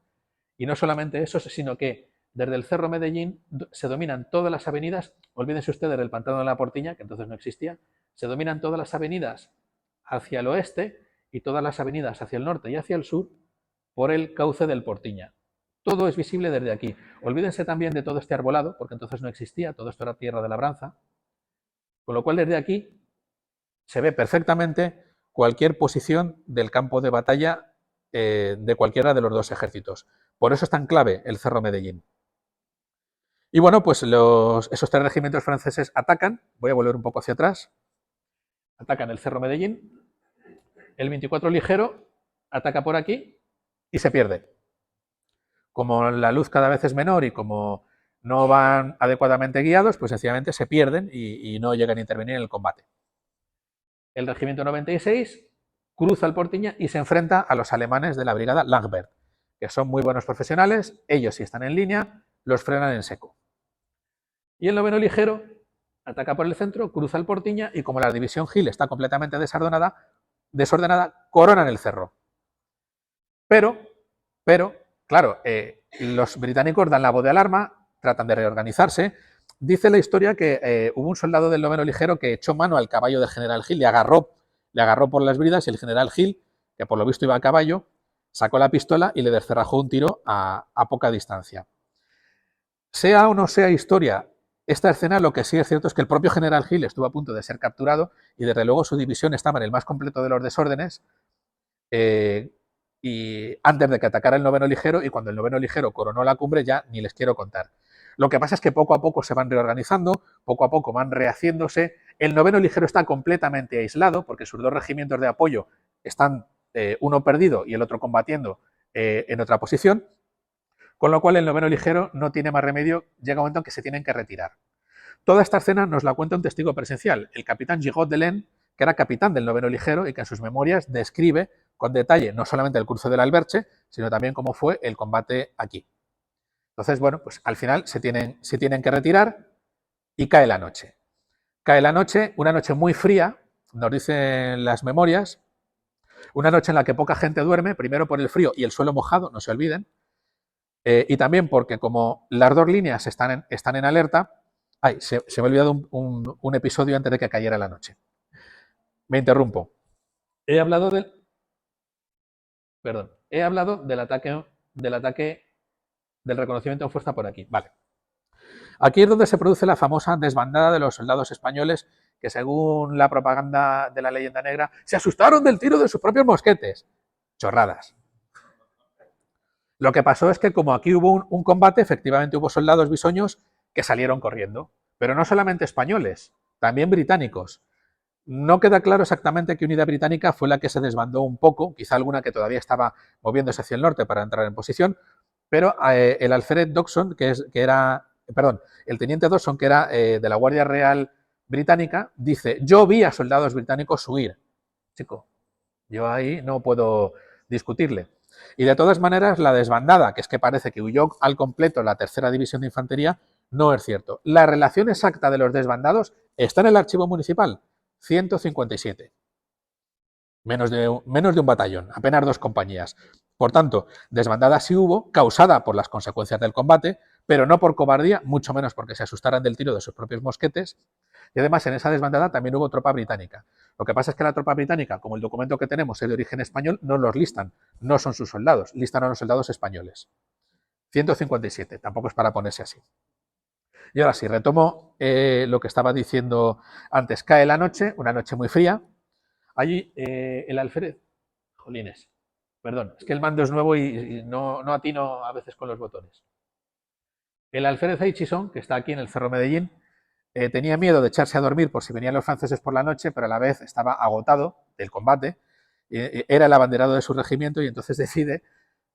y no solamente eso, sino que desde el Cerro Medellín se dominan todas las avenidas, olvídense ustedes del Pantano de la Portiña, que entonces no existía, se dominan todas las avenidas hacia el oeste y todas las avenidas hacia el norte y hacia el sur por el cauce del Portiña. Todo es visible desde aquí. Olvídense también de todo este arbolado, porque entonces no existía, todo esto era tierra de labranza, con lo cual desde aquí se ve perfectamente cualquier posición del campo de batalla de cualquiera de los dos ejércitos. Por eso es tan clave el Cerro Medellín. Y bueno, pues esos tres regimientos franceses atacan, voy a volver un poco hacia atrás, atacan el Cerro Medellín, el 24 ligero ataca por aquí y se pierde. Como la luz cada vez es menor y como no van adecuadamente guiados, pues sencillamente se pierden y no llegan a intervenir en el combate. El regimiento 96 cruza el Portiña y se enfrenta a los alemanes de la brigada Langbert, que son muy buenos profesionales, ellos si están en línea, los frenan en seco. Y el 9º ligero ataca por el centro, cruza el Portiña y como la división Hill está completamente desordenada, coronan el cerro. Pero claro, los británicos dan la voz de alarma, tratan de reorganizarse. Dice la historia que hubo un soldado del 9º ligero que echó mano al caballo del general Hill, le agarró por las bridas y el general Hill, que por lo visto iba a caballo, sacó la pistola y le descerrajó un tiro a poca distancia. Sea o no sea historia, esta escena lo que sí es cierto es que el propio general Hill estuvo a punto de ser capturado y desde luego su división estaba en el más completo de los desórdenes y antes de que atacara el 9º ligero, y cuando el 9º ligero coronó la cumbre ya ni les quiero contar. Lo que pasa es que poco a poco se van reorganizando, poco a poco van rehaciéndose. El 9º ligero está completamente aislado porque sus dos regimientos de apoyo están uno perdido y el otro combatiendo en otra posición, con lo cual el 9º ligero no tiene más remedio, llega un momento en que se tienen que retirar. Toda esta escena nos la cuenta un testigo presencial, el capitán Gigot de Laine, que era capitán del 9º ligero y que en sus memorias describe con detalle no solamente el cruce del Alberche, sino también cómo fue el combate aquí. Entonces, bueno, pues al final se tienen que retirar y cae la noche. Cae la noche, una noche muy fría, nos dicen las memorias, una noche en la que poca gente duerme, primero por el frío y el suelo mojado, no se olviden, y también porque como las dos líneas están en alerta, se me ha olvidado un episodio antes de que cayera la noche. Me interrumpo. He hablado del ataque del reconocimiento en fuerza por aquí. Vale. Aquí es donde se produce la famosa desbandada de los soldados españoles que, según la propaganda de la leyenda negra, se asustaron del tiro de sus propios mosquetes. Chorradas. Lo que pasó es que como aquí hubo un combate, efectivamente hubo soldados bisoños que salieron corriendo, pero no solamente españoles, también británicos. No queda claro exactamente qué unidad británica fue la que se desbandó un poco, quizá alguna que todavía estaba moviéndose hacia el norte para entrar en posición, pero el alférez Dodson, el teniente Dodson, que era de la Guardia Real Británica, dice: yo vi a soldados británicos huir. Chico, yo ahí no puedo discutirle. Y de todas maneras, la desbandada, que es que parece que huyó al completo la 3ª División de Infantería, no es cierto. La relación exacta de los desbandados está en el archivo municipal, 157. Menos de un batallón, apenas 2 compañías. Por tanto, desbandada sí hubo, causada por las consecuencias del combate, pero no por cobardía, mucho menos porque se asustaran del tiro de sus propios mosquetes. Y además en esa desbandada también hubo tropa británica. Lo que pasa es que la tropa británica, como el documento que tenemos es de origen español, no los listan, no son sus soldados, listan a los soldados españoles. 157, tampoco es para ponerse así. Y ahora sí, retomo lo que estaba diciendo antes. Cae la noche, una noche muy fría. Allí el alférez... Jolines, perdón, es que el mando es nuevo y no atino a veces con los botones. El alférez Aitchison, que está aquí en el Cerro Medellín, tenía miedo de echarse a dormir por si venían los franceses por la noche, pero a la vez estaba agotado del combate, era el abanderado de su regimiento y entonces decide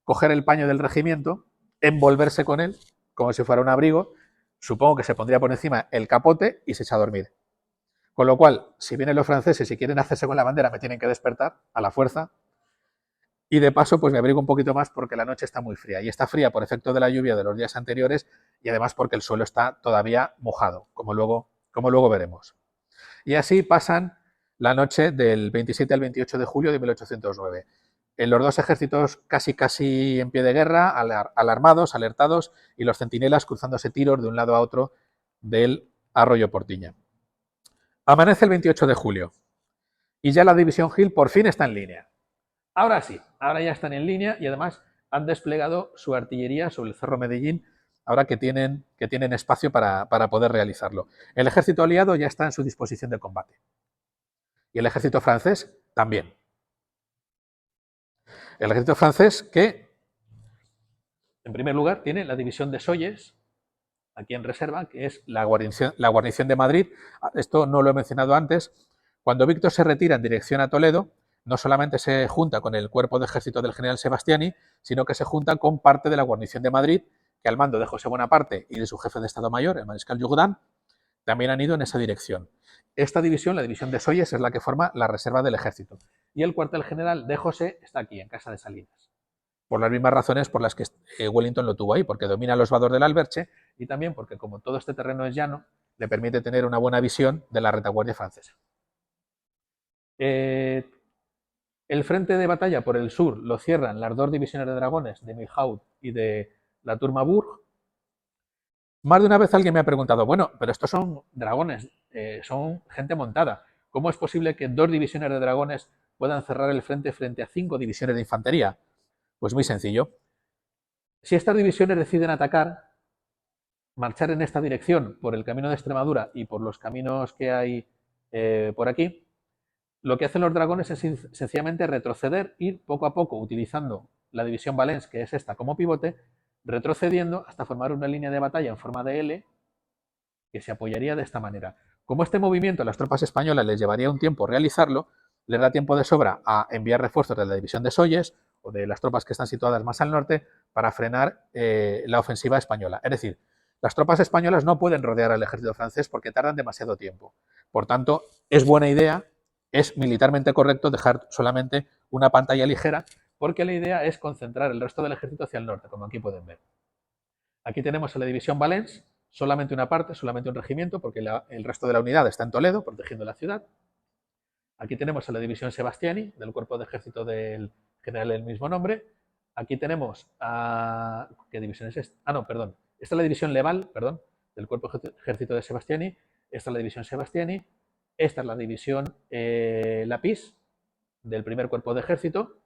coger el paño del regimiento, envolverse con él, como si fuera un abrigo, supongo que se pondría por encima el capote y se echa a dormir. Con lo cual, si vienen los franceses y quieren hacerse con la bandera, me tienen que despertar a la fuerza. Y de paso, pues me abrigo un poquito más porque la noche está muy fría. Y está fría por efecto de la lluvia de los días anteriores y además porque el suelo está todavía mojado, como luego veremos. Y así pasan la noche del 27 al 28 de julio de 1809. En los dos ejércitos casi en pie de guerra, alarmados, alertados, y los centinelas cruzándose tiros de un lado a otro del arroyo Portiña. Amanece el 28 de julio y ya la división Hill por fin está en línea. Ahora sí, ahora ya están en línea y además han desplegado su artillería sobre el Cerro Medellín, ahora que tienen espacio para poder realizarlo. El ejército aliado ya está en su disposición de combate. Y el ejército francés también. El ejército francés que, en primer lugar, tiene la división de Soyes, aquí en reserva, que es la guarnición de Madrid. Esto no lo he mencionado antes. Cuando Víctor se retira en dirección a Toledo, no solamente se junta con el cuerpo de ejército del general Sebastiani, sino que se junta con parte de la guarnición de Madrid, que al mando de José Bonaparte y de su jefe de Estado Mayor, el mariscal Jourdan, también han ido en esa dirección. Esta división, la división de Soyes, es la que forma la reserva del ejército. Y el cuartel general de José está aquí, en Casa de Salinas. Por las mismas razones por las que Wellington lo tuvo ahí, porque domina los vados del Alberche y también porque, como todo este terreno es llano, le permite tener una buena visión de la retaguardia francesa. El frente de batalla por el sur lo cierran las dos divisiones de dragones de Milhaud y de la Tour-Maubourg. Más de una vez alguien me ha preguntado, bueno, pero estos son dragones, son gente montada. ¿Cómo es posible que dos divisiones de dragones puedan cerrar el frente frente a 5 divisiones de infantería? Pues muy sencillo. Si estas divisiones deciden atacar, marchar en esta dirección por el camino de Extremadura y por los caminos que hay por aquí, lo que hacen los dragones es sencillamente retroceder, ir poco a poco utilizando la división Valens, que es esta, como pivote, retrocediendo hasta formar una línea de batalla en forma de L que se apoyaría de esta manera. Como este movimiento a las tropas españolas les llevaría un tiempo realizarlo, les da tiempo de sobra a enviar refuerzos de la división de Soyes o de las tropas que están situadas más al norte para frenar la ofensiva española. Es decir, las tropas españolas no pueden rodear al ejército francés porque tardan demasiado tiempo. Por tanto, es buena idea, es militarmente correcto dejar solamente una pantalla ligera, porque la idea es concentrar el resto del ejército hacia el norte, como aquí pueden ver. Aquí tenemos a la división Valens, solamente una parte, solamente un regimiento, porque el resto de la unidad está en Toledo, protegiendo la ciudad. Aquí tenemos a la división Sebastiani, del cuerpo de ejército del general del mismo nombre. Aquí tenemos a... ¿Qué división es esta? Ah, no, perdón. Esta es la división Leval, perdón, del cuerpo de ejército de Sebastiani. Esta es la división Sebastiani. Esta es la división Lapis, del primer cuerpo de ejército.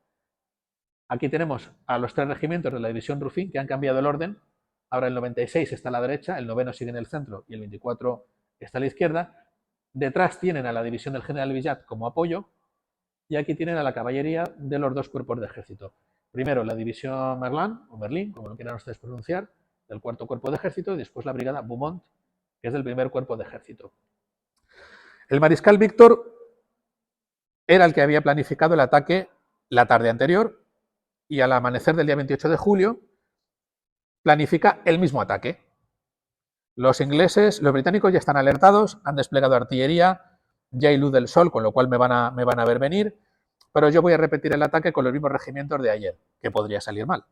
Aquí tenemos a los 3 regimientos de la división Ruffin, que han cambiado el orden. Ahora el 96 está a la derecha, el 9º sigue en el centro y el 24 está a la izquierda. Detrás tienen a la división del general Villat como apoyo y aquí tienen a la caballería de los 2 cuerpos de ejército. Primero la división Merlin, o Merlín, como lo quieran ustedes pronunciar, del 4º cuerpo de ejército, y después la brigada Beaumont, que es del primer cuerpo de ejército. El mariscal Víctor era el que había planificado el ataque la tarde anterior y al amanecer del día 28 de julio planifica el mismo ataque. Los británicos ya están alertados, han desplegado artillería, ya hay luz del sol, con lo cual me van a ver venir, pero yo voy a repetir el ataque con los mismos regimientos de ayer, que podría salir mal.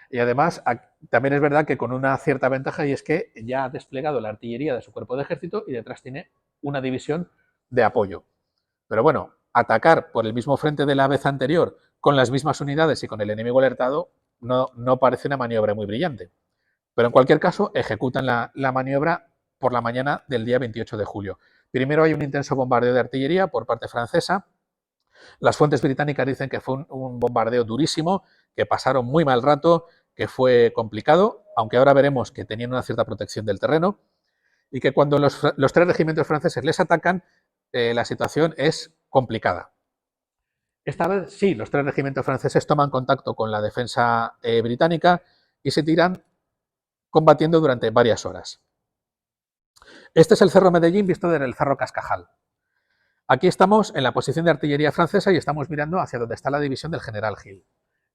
Y además, también es verdad que con una cierta ventaja, y es que ya ha desplegado la artillería de su cuerpo de ejército y detrás tiene una división de apoyo. Pero bueno, atacar por el mismo frente de la vez anterior, con las mismas unidades y con el enemigo alertado, no parece una maniobra muy brillante. Pero en cualquier caso, ejecutan la maniobra por la mañana del día 28 de julio. Primero hay un intenso bombardeo de artillería por parte francesa. Las fuentes británicas dicen que fue un bombardeo durísimo, que pasaron muy mal rato, que fue complicado, aunque ahora veremos que tenían una cierta protección del terreno, y que cuando los 3 regimientos franceses les atacan, la situación es complicada. Esta vez sí, los 3 regimientos franceses toman contacto con la defensa británica y se tiran combatiendo durante varias horas. Este es el Cerro Medellín visto desde el Cerro Cascajal. Aquí estamos en la posición de artillería francesa y estamos mirando hacia donde está la división del general Gil.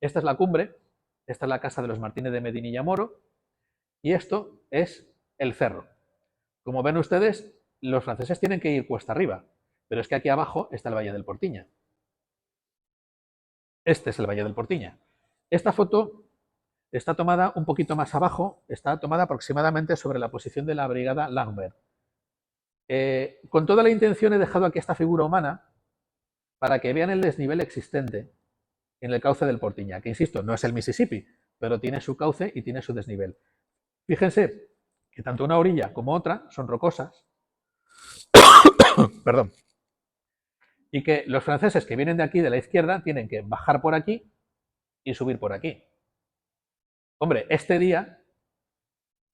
Esta es la cumbre, esta es la casa de los Martínez de Medinilla Moro y esto es el cerro. Como ven ustedes, los franceses tienen que ir cuesta arriba, pero es que aquí abajo está el Valle del Portiña. Este es el Valle del Portiña. Esta foto está tomada un poquito más abajo, está tomada aproximadamente sobre la posición de la brigada Lambert. Con toda la intención he dejado aquí esta figura humana para que vean el desnivel existente en el cauce del Portiña, que insisto, no es el Mississippi, pero tiene su cauce y tiene su desnivel. Fíjense que tanto una orilla como otra son rocosas. Perdón. y que los franceses que vienen de aquí, de la izquierda, tienen que bajar por aquí y subir por aquí. Hombre, este día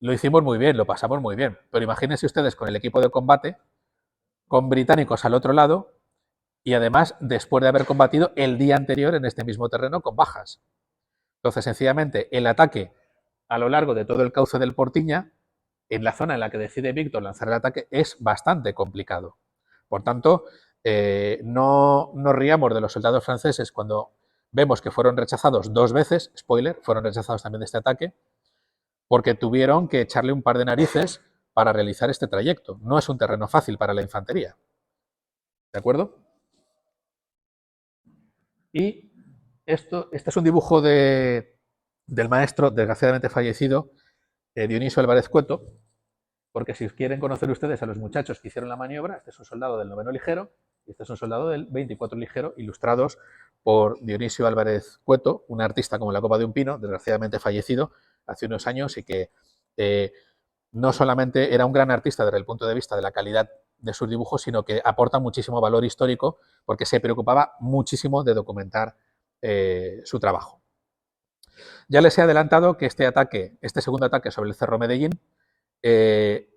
lo hicimos muy bien, lo pasamos muy bien, pero imagínense ustedes con el equipo de combate, con británicos al otro lado, y además después de haber combatido el día anterior en este mismo terreno con bajas. Entonces, sencillamente, el ataque a lo largo de todo el cauce del Portiña, en la zona en la que decide Víctor lanzar el ataque, es bastante complicado. Por tanto, no nos riamos de los soldados franceses cuando vemos que fueron rechazados 2 veces, spoiler, fueron rechazados también de este ataque, porque tuvieron que echarle un par de narices para realizar este trayecto. No es un terreno fácil para la infantería. ¿De acuerdo? Y este es un dibujo del maestro, desgraciadamente fallecido, Dionisio Álvarez Cueto, porque si quieren conocer ustedes a los muchachos que hicieron la maniobra, este es un soldado del 9º Ligero y este es un soldado del 24 Ligero, ilustrados por Dionisio Álvarez Cueto, un artista como la copa de un pino, desgraciadamente fallecido hace unos años y que no solamente era un gran artista desde el punto de vista de la calidad de sus dibujos, sino que aporta muchísimo valor histórico porque se preocupaba muchísimo de documentar su trabajo. Ya les he adelantado que este segundo ataque sobre el Cerro Medellín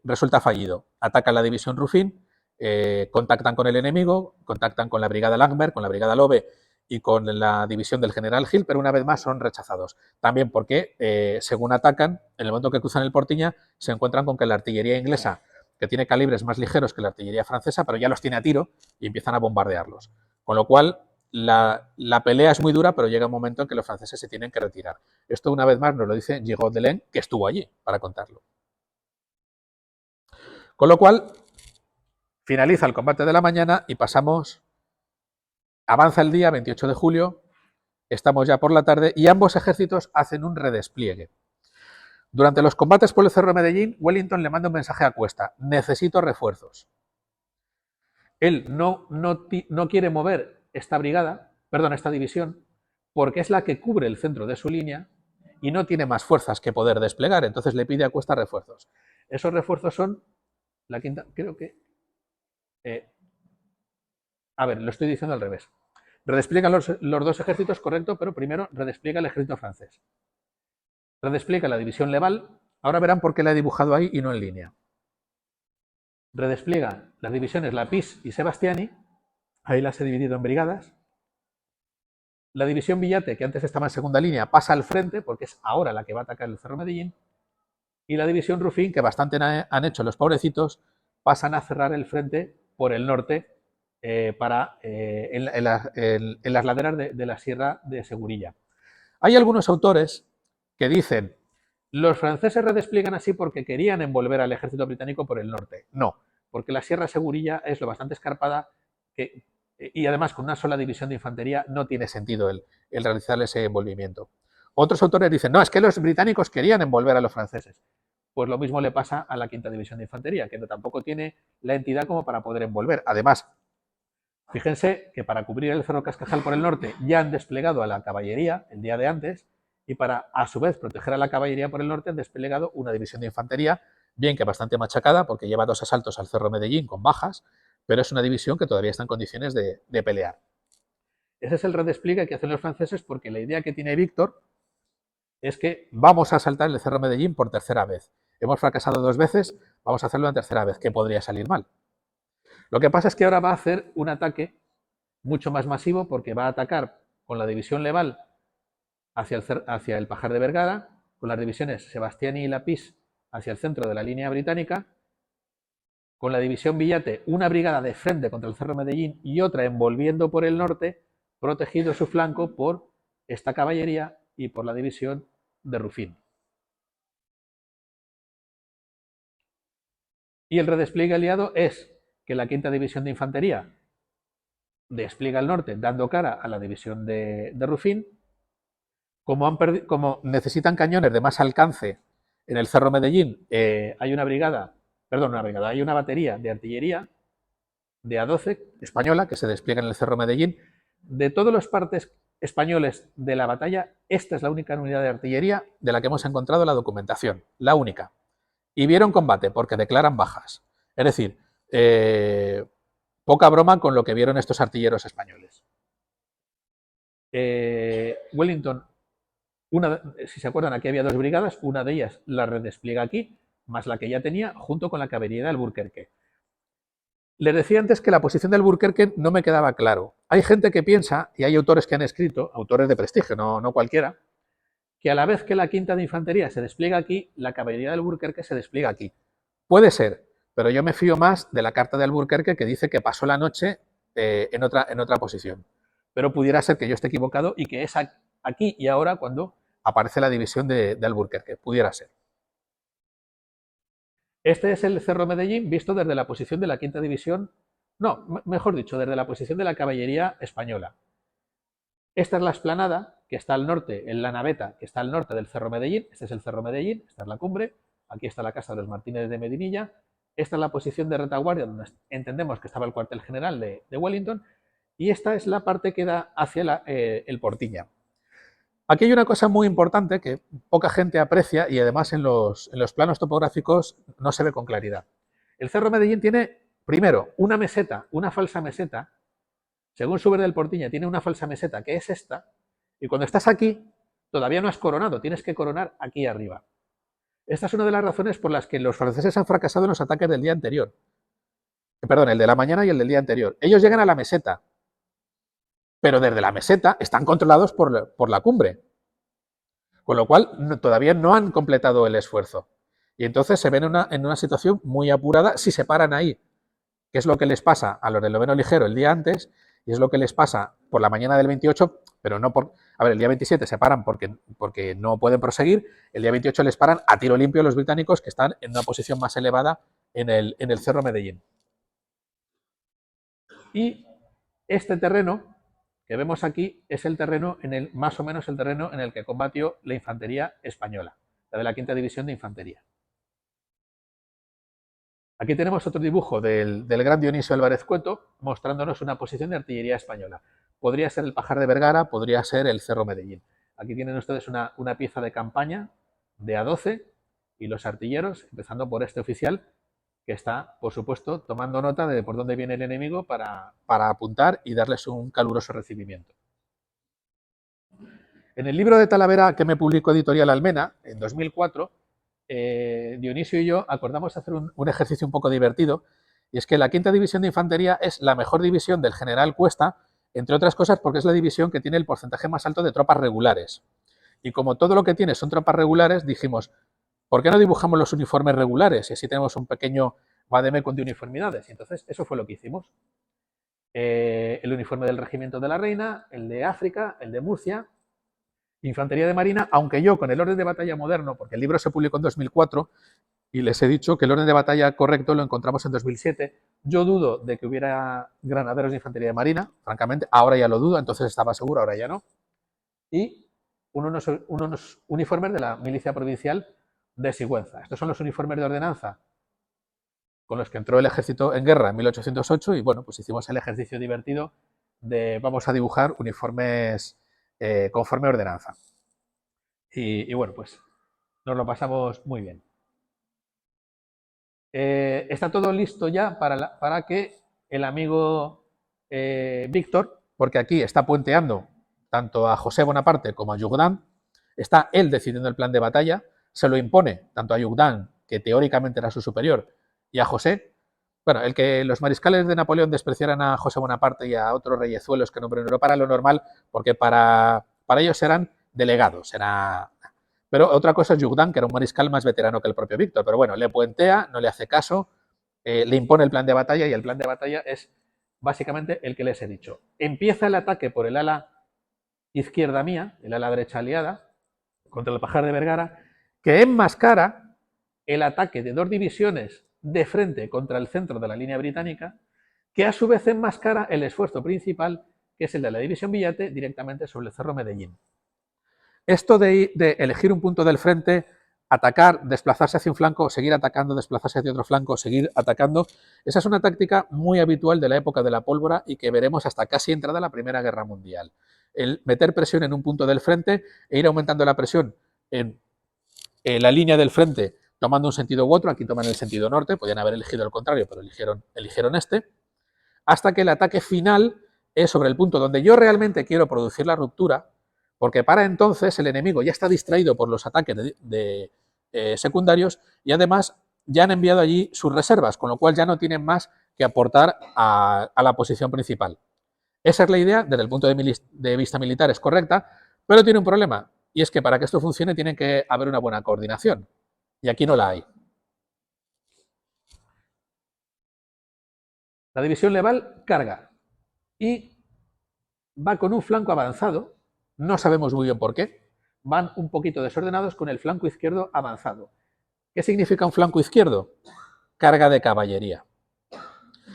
resulta fallido. Atacan la división Rufín, contactan con el enemigo, contactan con la brigada Langbert, con la brigada Lobe y con la división del general Gil, pero una vez más son rechazados. También porque, según atacan, en el momento que cruzan el Portiña, se encuentran con que la artillería inglesa, que tiene calibres más ligeros que la artillería francesa, pero ya los tiene a tiro y empiezan a bombardearlos. Con lo cual, la pelea es muy dura, pero llega un momento en que los franceses se tienen que retirar. Esto, una vez más, nos lo dice Gigot de Laine, que estuvo allí para contarlo. Con lo cual, finaliza el combate de la mañana y avanza el día, 28 de julio, estamos ya por la tarde y ambos ejércitos hacen un redespliegue. Durante los combates por el Cerro de Medellín, Wellington le manda un mensaje a Cuesta: necesito refuerzos. Él no quiere mover esta división, porque es la que cubre el centro de su línea y no tiene más fuerzas que poder desplegar, entonces le pide a Cuesta refuerzos. Esos refuerzos son la quinta, creo que... a ver, lo estoy diciendo al revés. Redespliegan los 2 ejércitos, correcto, pero primero redespliega el ejército francés. Redespliega la división Leval. Ahora verán por qué la he dibujado ahí y no en línea. Redespliega las divisiones Lapís y Sebastiani. Ahí las he dividido en brigadas. La división Villate, que antes estaba en segunda línea, pasa al frente, porque es ahora la que va a atacar el Cerro Medellín. Y la división Rufín, que bastante han hecho los pobrecitos, pasan a cerrar el frente por el norte, en las laderas de la Sierra de Segurilla. Hay algunos autores que dicen: los franceses redespliegan así porque querían envolver al ejército británico por el norte. No, porque la Sierra Segurilla es lo bastante escarpada y además con una sola división de infantería no tiene sentido el realizar ese envolvimiento. Otros autores dicen: no, es que los británicos querían envolver a los franceses. Pues lo mismo le pasa a la 5ª división de infantería, que tampoco tiene la entidad como para poder envolver. Además, fíjense que para cubrir el Cerro Cascajal por el norte ya han desplegado a la caballería el día de antes, y para, a su vez, proteger a la caballería por el norte han desplegado una división de infantería, bien que bastante machacada, porque lleva 2 asaltos al Cerro Medellín con bajas, pero es una división que todavía está en condiciones de pelear. Ese es el redespliegue que hacen los franceses, porque la idea que tiene Víctor es que vamos a asaltar el Cerro Medellín por 3ª vez. Hemos fracasado 2 veces, vamos a hacerlo una 3ª vez, que podría salir mal. Lo que pasa es que ahora va a hacer un ataque mucho más masivo, porque va a atacar con la división Leval hacia el Pajar de Vergara, con las divisiones Sebastiani y Lapís hacia el centro de la línea británica, con la división Villate, una brigada de frente contra el Cerro Medellín y otra envolviendo por el norte, protegido su flanco por esta caballería y por la división de Rufín. Y el redespliegue aliado es que la 5ª división de infantería despliega al norte, dando cara a la división de Rufín. Como necesitan cañones de más alcance en el Cerro Medellín, hay una batería de artillería de A12 española que se despliega en el Cerro Medellín. De todos los partes españoles de la batalla, esta es la única unidad de artillería de la que hemos encontrado la documentación, la única. Y vieron combate porque declaran bajas. Es decir, poca broma con lo que vieron estos artilleros españoles. Wellington, si se acuerdan, aquí había 2 brigadas, una de ellas la redespliega aquí, más la que ya tenía, junto con la caballería de Alburquerque. Les decía antes que la posición de Alburquerque no me quedaba claro. Hay gente que piensa, y hay autores que han escrito, autores de prestigio, no cualquiera, que a la vez que la quinta de infantería se despliega aquí, la caballería de Alburquerque se despliega aquí. Puede ser, pero yo me fío más de la carta de Alburquerque que dice que pasó la noche en otra posición. Pero pudiera ser que yo esté equivocado y que es aquí y ahora cuando aparece la división de Alburquerque. Pudiera ser. Este es el Cerro Medellín visto desde la posición de la quinta división, no, mejor dicho, desde la posición de la caballería española. Esta es la explanada que está al norte, en la naveta que está al norte del Cerro Medellín. Este es el Cerro Medellín, esta es la cumbre, aquí está la casa de los Martínez de Medinilla. Esta es la posición de retaguardia donde entendemos que estaba el cuartel general de Wellington, y esta es la parte que da hacia el Portilla. Aquí hay una cosa muy importante que poca gente aprecia y además en los planos topográficos no se ve con claridad. El Cerro Medellín tiene, primero, una meseta, una falsa meseta. Según subes del Portilla, tiene una falsa meseta que es esta, y cuando estás aquí todavía no has coronado, tienes que coronar aquí arriba. Esta es una de las razones por las que los franceses han fracasado en los ataques del día anterior. Perdón, el de la mañana y el del día anterior. Ellos llegan a la meseta, pero desde la meseta están controlados por la cumbre. Con lo cual, todavía no han completado el esfuerzo. Y entonces se ven en una situación muy apurada si se paran ahí, que es lo que les pasa a los del 9º ligero el día antes, y es lo que les pasa por la mañana del 28, pero no por... A ver, el día 27 se paran porque no pueden proseguir, el día 28 les paran a tiro limpio los británicos que están en una posición más elevada en el Cerro Medellín. Y este terreno que vemos aquí es el terreno, más o menos el terreno en el que combatió la infantería española, la de la quinta división de infantería. Aquí tenemos otro dibujo del gran Dionisio Álvarez Cueto mostrándonos una posición de artillería española. Podría ser el Pajar de Vergara, podría ser el Cerro Medellín. Aquí tienen ustedes una pieza de campaña de A12 y los artilleros, empezando por este oficial, que está, por supuesto, tomando nota de por dónde viene el enemigo para apuntar y darles un caluroso recibimiento. En el libro de Talavera que me publicó Editorial Almena, en 2004, Dionisio y yo acordamos hacer un ejercicio un poco divertido, y es que la quinta división de infantería es la mejor división del general Cuesta, entre otras cosas porque es la división que tiene el porcentaje más alto de tropas regulares. Y como todo lo que tiene son tropas regulares, dijimos, ¿por qué no dibujamos los uniformes regulares? Y así tenemos un pequeño vademecum de uniformidades. Y entonces eso fue lo que hicimos. El uniforme del Regimiento de la Reina, el de África, el de Murcia, Infantería de Marina, aunque yo con el orden de batalla moderno, porque el libro se publicó en 2004 y les he dicho que el orden de batalla correcto lo encontramos en 2007, yo dudo de que hubiera granaderos de Infantería de Marina, francamente, ahora ya lo dudo, entonces estaba seguro, ahora ya no. Y unos uniformes de la Milicia Provincial de Sigüenza. Estos son los uniformes de ordenanza con los que entró el ejército en guerra en 1808 y bueno, pues hicimos el ejercicio divertido de vamos a dibujar uniformes conforme ordenanza. Y bueno, pues nos lo pasamos muy bien. Está todo listo ya para que el amigo Víctor, porque aquí está puenteando tanto a José Bonaparte como a Jourdan, está él decidiendo el plan de batalla, se lo impone tanto a Jourdan, que teóricamente era su superior, y a José. Bueno, el que los mariscales de Napoleón despreciaran a José Bonaparte y a otros reyezuelos que no para lo normal, porque para ellos eran delegados, Pero otra cosa es Jourdan, que era un mariscal más veterano que el propio Víctor, pero bueno, le puentea, no le hace caso, le impone el plan de batalla y el plan de batalla es básicamente el que les he dicho. Empieza el ataque por el ala izquierda mía, el ala derecha aliada, contra el Pajar de Vergara, que enmascara el ataque de 2 divisiones de frente contra el centro de la línea británica, que a su vez enmascara el esfuerzo principal, que es el de la división Villate, directamente sobre el Cerro Medellín. Esto de elegir un punto del frente, atacar, desplazarse hacia un flanco, seguir atacando, desplazarse hacia otro flanco, seguir atacando, esa es una táctica muy habitual de la época de la pólvora y que veremos hasta casi entrada la Primera Guerra Mundial. El meter presión en un punto del frente e ir aumentando la presión en la línea del frente tomando un sentido u otro, aquí toman el sentido norte, podían haber elegido el contrario, pero eligieron este, hasta que el ataque final es sobre el punto donde yo realmente quiero producir la ruptura, porque para entonces el enemigo ya está distraído por los ataques secundarios y además ya han enviado allí sus reservas, con lo cual ya no tienen más que aportar a la posición principal. Esa es la idea, desde el punto de vista militar es correcta, pero tiene un problema, y es que para que esto funcione tiene que haber una buena coordinación, y aquí no la hay. La división Leval carga y va con un flanco avanzado, no sabemos muy bien por qué, van un poquito desordenados con el flanco izquierdo avanzado. ¿Qué significa un flanco izquierdo? Carga de caballería.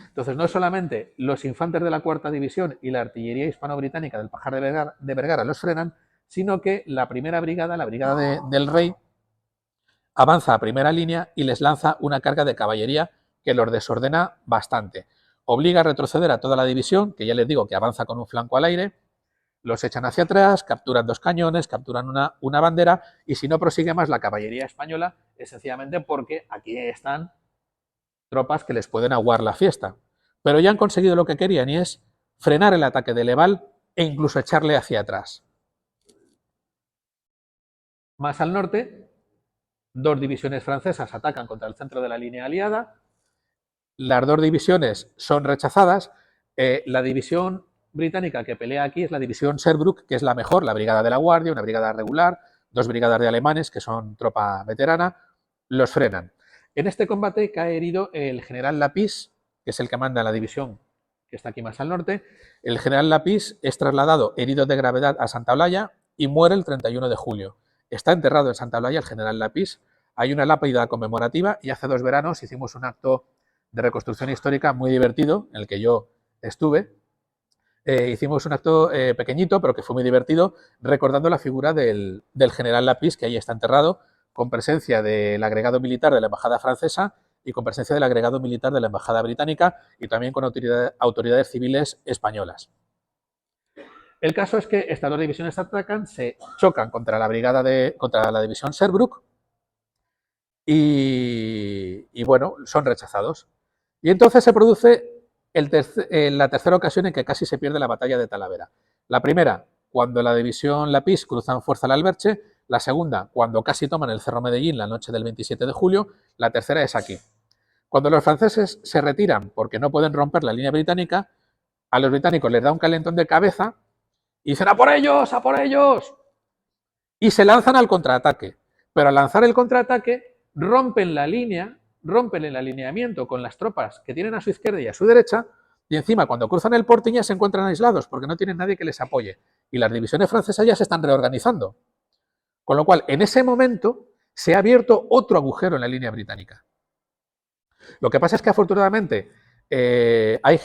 Entonces, no solamente los infantes de la cuarta división y la artillería hispano-británica del Pajar de Vergara los frenan, sino que la primera brigada, la brigada del Rey, avanza a primera línea y les lanza una carga de caballería que los desordena bastante. Obliga a retroceder a toda la división, que ya les digo que avanza con un flanco al aire, los echan hacia atrás, capturan 2 cañones, capturan una bandera, y si no prosigue más la caballería española, es sencillamente porque aquí están tropas que les pueden aguar la fiesta. Pero ya han conseguido lo que querían, y es frenar el ataque de Leval e incluso echarle hacia atrás. Más al norte, 2 divisiones francesas atacan contra el centro de la línea aliada. Las 2 divisiones son rechazadas. La división británica que pelea aquí es la división Sherbrooke, que es la mejor, la brigada de la Guardia, una brigada regular, 2 brigadas de alemanes, que son tropa veterana, los frenan. En este combate cae herido el general Lapis, que es el que manda la división que está aquí más al norte. El general Lapis es trasladado herido de gravedad a Santa Olalla y muere el 31 de julio. Está enterrado en Santa Olalla el general Lapis. Hay una lápida conmemorativa y hace 2 veranos hicimos un acto de reconstrucción histórica muy divertido, en el que yo estuve. Hicimos un acto pequeñito, pero que fue muy divertido, recordando la figura del general Lapis, que ahí está enterrado, con presencia del agregado militar de la embajada francesa y con presencia del agregado militar de la embajada británica y también con autoridades civiles españolas. El caso es que estas 2 divisiones atacan, se chocan contra la división Sherbrooke y bueno, son rechazados. Y entonces se produce la tercera ocasión en que casi se pierde la batalla de Talavera. La primera, cuando la división Lapis cruza en fuerza al Alberche. La segunda, cuando casi toman el Cerro Medellín la noche del 27 de julio. La tercera es aquí. Cuando los franceses se retiran porque no pueden romper la línea británica, a los británicos les da un calentón de cabeza y dicen ¡a por ellos! ¡A por ellos! Y se lanzan al contraataque. Pero al lanzar el contraataque rompen la línea, rompen el alineamiento con las tropas que tienen a su izquierda y a su derecha, y encima cuando cruzan el Portín ya se encuentran aislados porque no tienen nadie que les apoye. Y las divisiones francesas ya se están reorganizando. Con lo cual, en ese momento, se ha abierto otro agujero en la línea británica. Lo que pasa es que afortunadamente hay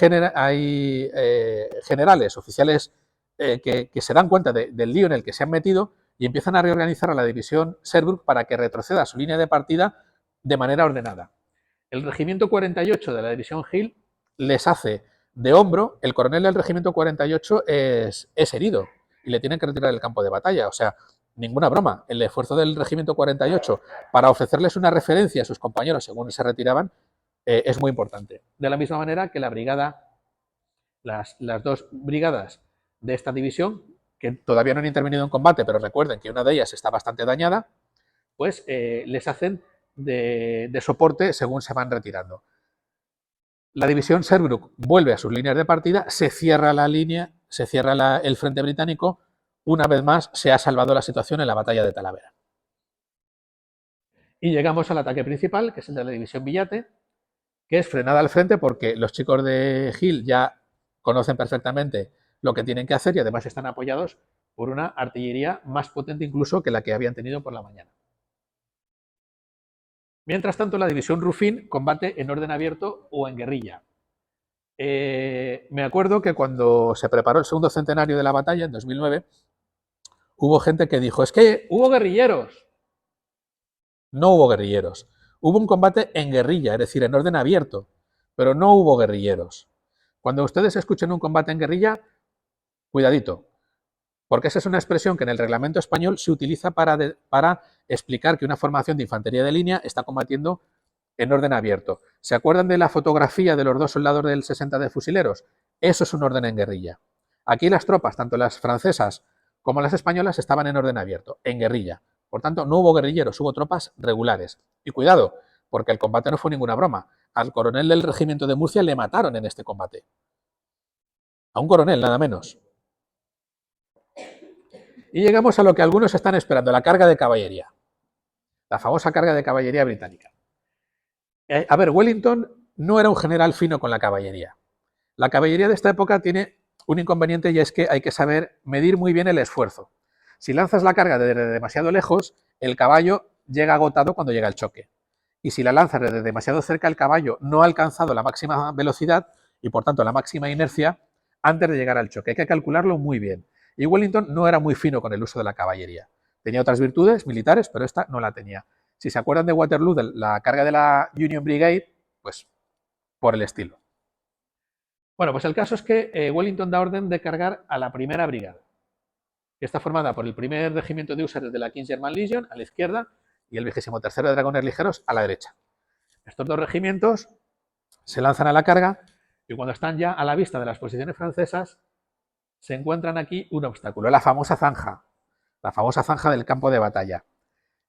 generales, oficiales que se dan cuenta del lío en el que se han metido y empiezan a reorganizar a la división Sherbrooke para que retroceda a su línea de partida de manera ordenada. El regimiento 48 de la división Hill les hace de hombro. El coronel del regimiento 48 es herido y le tienen que retirar del campo de batalla. O sea, ninguna broma. El esfuerzo del regimiento 48 para ofrecerles una referencia a sus compañeros según se retiraban es muy importante. De la misma manera que la brigada, las 2 brigadas de esta división, que todavía no han intervenido en combate, pero recuerden que una de ellas está bastante dañada, pues les hacen de soporte según se van retirando. La división Sherbrooke vuelve a sus líneas de partida, se cierra la línea, se cierra el frente británico. Una vez más se ha salvado la situación en la batalla de Talavera. Y llegamos al ataque principal, que es el de la división Villate, que es frenada al frente porque los chicos de Hill ya conocen perfectamente lo que tienen que hacer y además están apoyados por una artillería más potente incluso que la que habían tenido por la mañana. Mientras tanto, la división Ruffin combate en orden abierto o en guerrilla. Me acuerdo que cuando se preparó el segundo centenario de la batalla, en 2009, hubo gente que dijo, es que hubo guerrilleros. No hubo guerrilleros. Hubo un combate en guerrilla, es decir, en orden abierto, pero no hubo guerrilleros. Cuando ustedes escuchen un combate en guerrilla, cuidadito, porque esa es una expresión que en el reglamento español se utiliza para explicar que una formación de infantería de línea está combatiendo en orden abierto. ¿Se acuerdan de la fotografía de los dos soldados del 60 de fusileros? Eso es un orden en guerrilla. Aquí las tropas, tanto las francesas como las españolas, estaban en orden abierto, en guerrilla. Por tanto, no hubo guerrilleros, hubo tropas regulares. Y cuidado, porque el combate no fue ninguna broma. Al coronel del regimiento de Murcia le mataron en este combate. A un coronel, nada menos. Y llegamos a lo que algunos están esperando, la carga de caballería. La famosa carga de caballería británica. A ver, Wellington no era un general fino con la caballería. La caballería de esta época tiene un inconveniente y es que hay que saber medir muy bien el esfuerzo. Si lanzas la carga desde demasiado lejos, el caballo llega agotado cuando llega el choque. Y si la lanzas desde demasiado cerca, el caballo no ha alcanzado la máxima velocidad y por tanto la máxima inercia antes de llegar al choque. Hay que calcularlo muy bien. Y Wellington no era muy fino con el uso de la caballería. Tenía otras virtudes militares, pero esta no la tenía. Si se acuerdan de Waterloo, de la carga de la Union Brigade, pues por el estilo. Bueno, pues el caso es que Wellington da orden de cargar a la primera brigada, que está formada por el primer regimiento de húsares de la King's German Legion a la izquierda y el 23º de dragones ligeros a la derecha. Estos dos regimientos se lanzan a la carga y cuando están ya a la vista de las posiciones francesas se encuentran aquí un obstáculo, la famosa zanja del campo de batalla.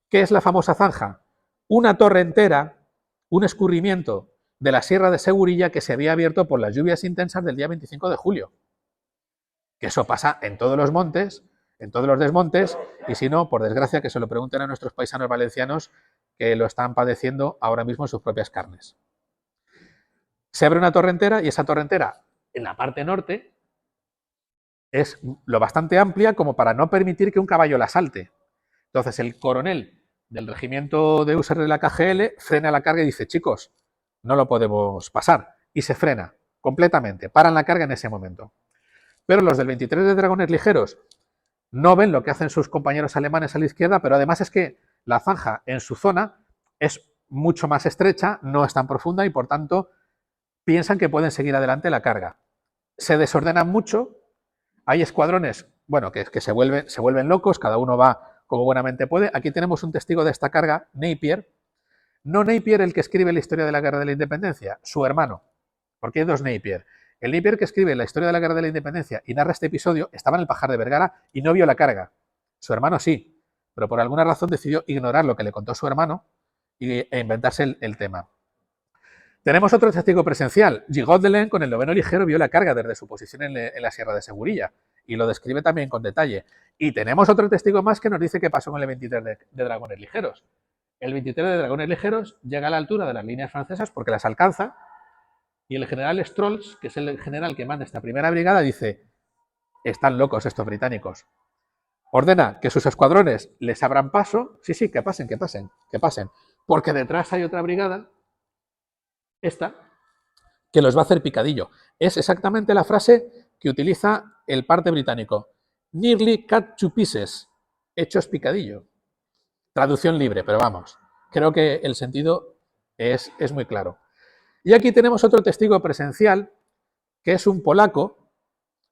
¿Qué es la famosa zanja? Una torre entera, un escurrimiento de la Sierra de Segurilla que se había abierto por las lluvias intensas del día 25 de julio. Que eso pasa en todos los montes, en todos los desmontes, y si no, por desgracia, que se lo pregunten a nuestros paisanos valencianos que lo están padeciendo ahora mismo en sus propias carnes. Se abre una torre entera y esa torre entera, en la parte norte, es lo bastante amplia como para no permitir que un caballo la salte. Entonces el coronel del regimiento de húsares de la KGL frena la carga y dice, chicos, no lo podemos pasar. Y se frena completamente, paran la carga en ese momento. Pero los del 23 de dragones ligeros no ven lo que hacen sus compañeros alemanes a la izquierda, pero además es que la zanja en su zona es mucho más estrecha, no es tan profunda y por tanto piensan que pueden seguir adelante la carga. Se desordenan mucho, hay escuadrones, bueno, que se vuelven locos, cada uno va como buenamente puede. Aquí tenemos un testigo de esta carga, Napier. No Napier el que escribe la historia de la Guerra de la Independencia, su hermano, porque hay dos Napier. El Napier que escribe la historia de la Guerra de la Independencia y narra este episodio estaba en el Pajar de Vergara y no vio la carga. Su hermano sí, pero por alguna razón decidió ignorar lo que le contó su hermano e inventarse el tema. Tenemos otro testigo presencial. Gigot de Laine, con el 9º ligero, vio la carga desde su posición en la Sierra de Segurilla y lo describe también con detalle. Y tenemos otro testigo más que nos dice qué pasó con el 23 de dragones ligeros. El 23 de dragones ligeros llega a la altura de las líneas francesas porque las alcanza y el general Strolls, que es el general que manda esta primera brigada, dice, están locos estos británicos. Ordena que sus escuadrones les abran paso, sí, que pasen, porque detrás hay otra brigada, esta, que los va a hacer picadillo. Es exactamente la frase que utiliza el parte británico. Nearly cut to pieces, hechos picadillo. Traducción libre, pero vamos, creo que el sentido es muy claro. Y aquí tenemos otro testigo presencial, que es un polaco,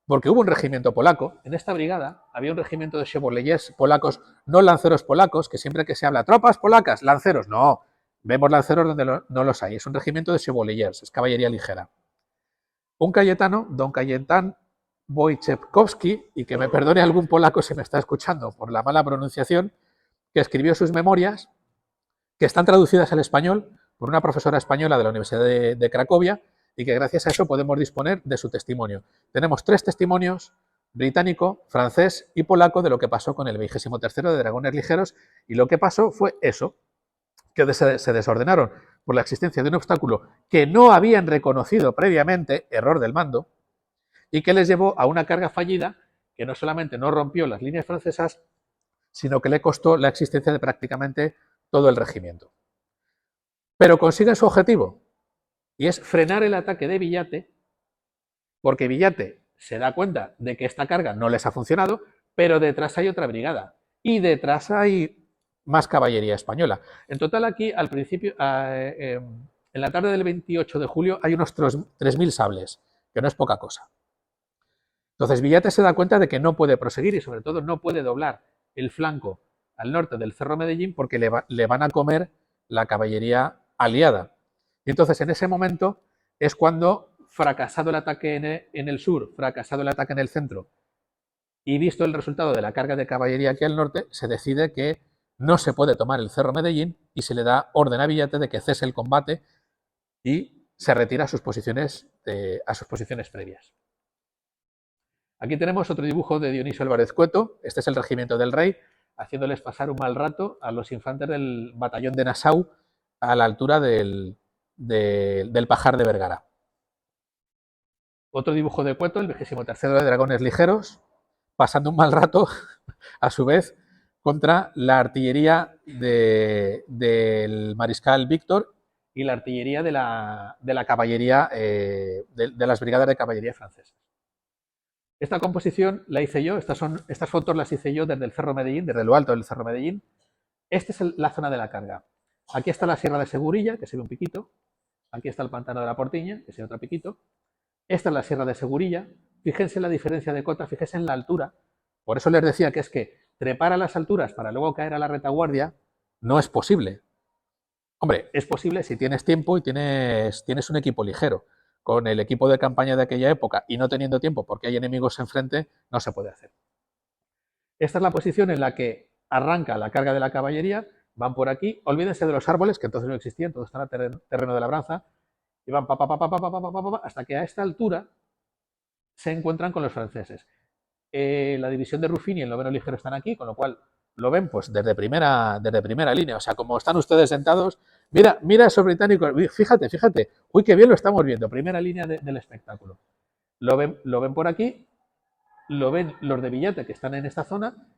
porque hubo un regimiento polaco. En esta brigada había un regimiento de chevaulegers polacos, no lanceros polacos, que siempre que se habla, tropas polacas, lanceros, no, vemos lanceros donde no los hay. Es un regimiento de chevaulegers, es caballería ligera. Un cayetano, don Cayetan Wojciechowski, y que me perdone algún polaco si me está escuchando por la mala pronunciación, que escribió sus memorias, que están traducidas al español por una profesora española de la Universidad de Cracovia, y que gracias a eso podemos disponer de su testimonio. Tenemos 3 testimonios, británico, francés y polaco, de lo que pasó con el 23º de dragones ligeros, y lo que pasó fue eso, que se desordenaron por la existencia de un obstáculo que no habían reconocido previamente, error del mando, y que les llevó a una carga fallida que no solamente no rompió las líneas francesas, sino que le costó la existencia de prácticamente todo el regimiento. Pero consiguen su objetivo, y es frenar el ataque de Villate, porque Villate se da cuenta de que esta carga no les ha funcionado, pero detrás hay otra brigada, y detrás hay más caballería española. En total aquí, al principio, en la tarde del 28 de julio, hay unos 3.000 sables, que no es poca cosa. Entonces Villate se da cuenta de que no puede proseguir y sobre todo no puede doblar el flanco al norte del Cerro Medellín porque le van a comer la caballería aliada. Y entonces en ese momento es cuando, fracasado el ataque en el sur, fracasado el ataque en el centro y visto el resultado de la carga de caballería aquí al norte, se decide que no se puede tomar el Cerro Medellín y se le da orden a Villate de que cese el combate y se retira a sus posiciones previas. Aquí tenemos otro dibujo de Dionisio Álvarez Cueto. Este es el regimiento del rey, haciéndoles pasar un mal rato a los infantes del batallón de Nassau a la altura del Pajar de Vergara. Otro dibujo de Cueto, el 23º de Dragones Ligeros, pasando un mal rato, a su vez, contra la artillería del mariscal Víctor y la artillería de la caballería, de las brigadas de caballería francesas. Esta composición la hice yo, estas fotos las hice yo desde el Cerro Medellín, desde lo alto del Cerro Medellín. Esta es la zona de la carga. Aquí está la Sierra de Segurilla, que se ve un piquito. Aquí está el pantano de la Portiña, que se ve otro piquito. Esta es la Sierra de Segurilla. Fíjense en la diferencia de cota, fíjense en la altura. Por eso les decía que es que trepar a las alturas para luego caer a la retaguardia no es posible. Hombre, es posible si tienes tiempo y tienes un equipo ligero. Con el equipo de campaña de aquella época y no teniendo tiempo porque hay enemigos enfrente, no se puede hacer. Esta es la posición en la que arranca la carga de la caballería, van por aquí, olvídense de los árboles, que entonces no existían, todo está en el terreno de labranza, y van hasta que a esta altura se encuentran con los franceses. La división de Ruffini y el 9º ligero están aquí, con lo cual lo ven pues desde primera línea. O sea, como están ustedes sentados, mira esos británicos, fíjate, uy, qué bien lo estamos viendo, primera línea del espectáculo. Lo ven por aquí, lo ven los de Villate que están en esta zona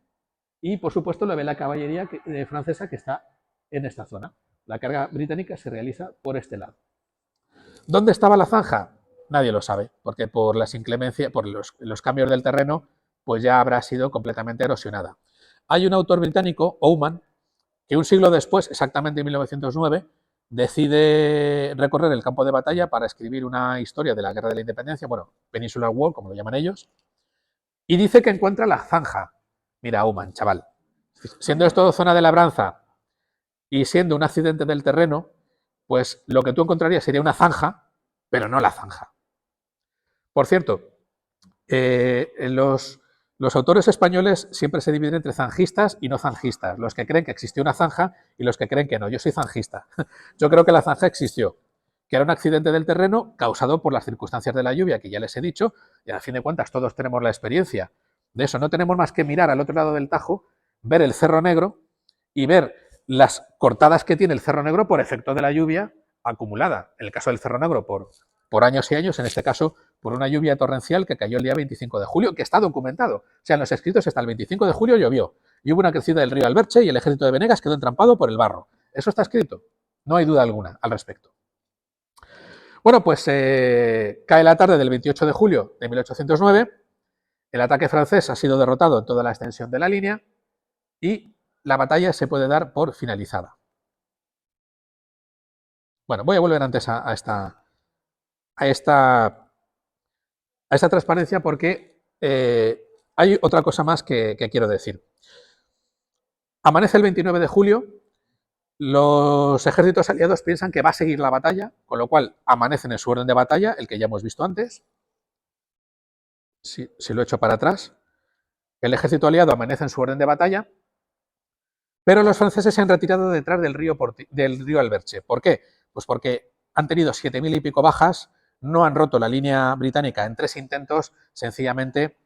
y por supuesto lo ve la caballería francesa que está en esta zona. La carga británica se realiza por este lado. ¿Dónde estaba la zanja? Nadie lo sabe, porque por las inclemencias, por los cambios del terreno, pues ya habrá sido completamente erosionada. Hay un autor británico, Oman, que un siglo después, exactamente en 1909, decide recorrer el campo de batalla para escribir una historia de la Guerra de la Independencia, bueno, Peninsular War, como lo llaman ellos, y dice que encuentra la zanja. Mira, Oman, chaval, siendo esto zona de labranza y siendo un accidente del terreno, pues lo que tú encontrarías sería una zanja, pero no la zanja. Por cierto, los autores españoles siempre se dividen entre zanjistas y no zanjistas, los que creen que existió una zanja y los que creen que no. Yo soy zanjista. Yo creo que la zanja existió, que era un accidente del terreno causado por las circunstancias de la lluvia, que ya les he dicho, y a fin de cuentas todos tenemos la experiencia de eso. No tenemos más que mirar al otro lado del Tajo, ver el Cerro Negro y ver las cortadas que tiene el Cerro Negro por efecto de la lluvia acumulada. En el caso del Cerro Negro, por años y años, en este caso por una lluvia torrencial que cayó el día 25 de julio, que está documentado. O sea, en los escritos está el 25 de julio llovió y hubo una crecida del río Alberche y el ejército de Venegas quedó entrampado por el barro. Eso está escrito, no hay duda alguna al respecto. Bueno, pues cae la tarde del 28 de julio de 1809, el ataque francés ha sido derrotado en toda la extensión de la línea y la batalla se puede dar por finalizada. Bueno, voy a volver antes a esta transparencia porque hay otra cosa más que quiero decir. Amanece el 29 de julio, los ejércitos aliados piensan que va a seguir la batalla, con lo cual amanecen en su orden de batalla, el que ya hemos visto antes. Si lo he hecho para atrás. El ejército aliado amanece en su orden de batalla, pero los franceses se han retirado detrás del río Alberche. ¿Por qué? Pues porque han tenido 7.000 y pico bajas, no han roto la línea británica en 3 intentos, sencillamente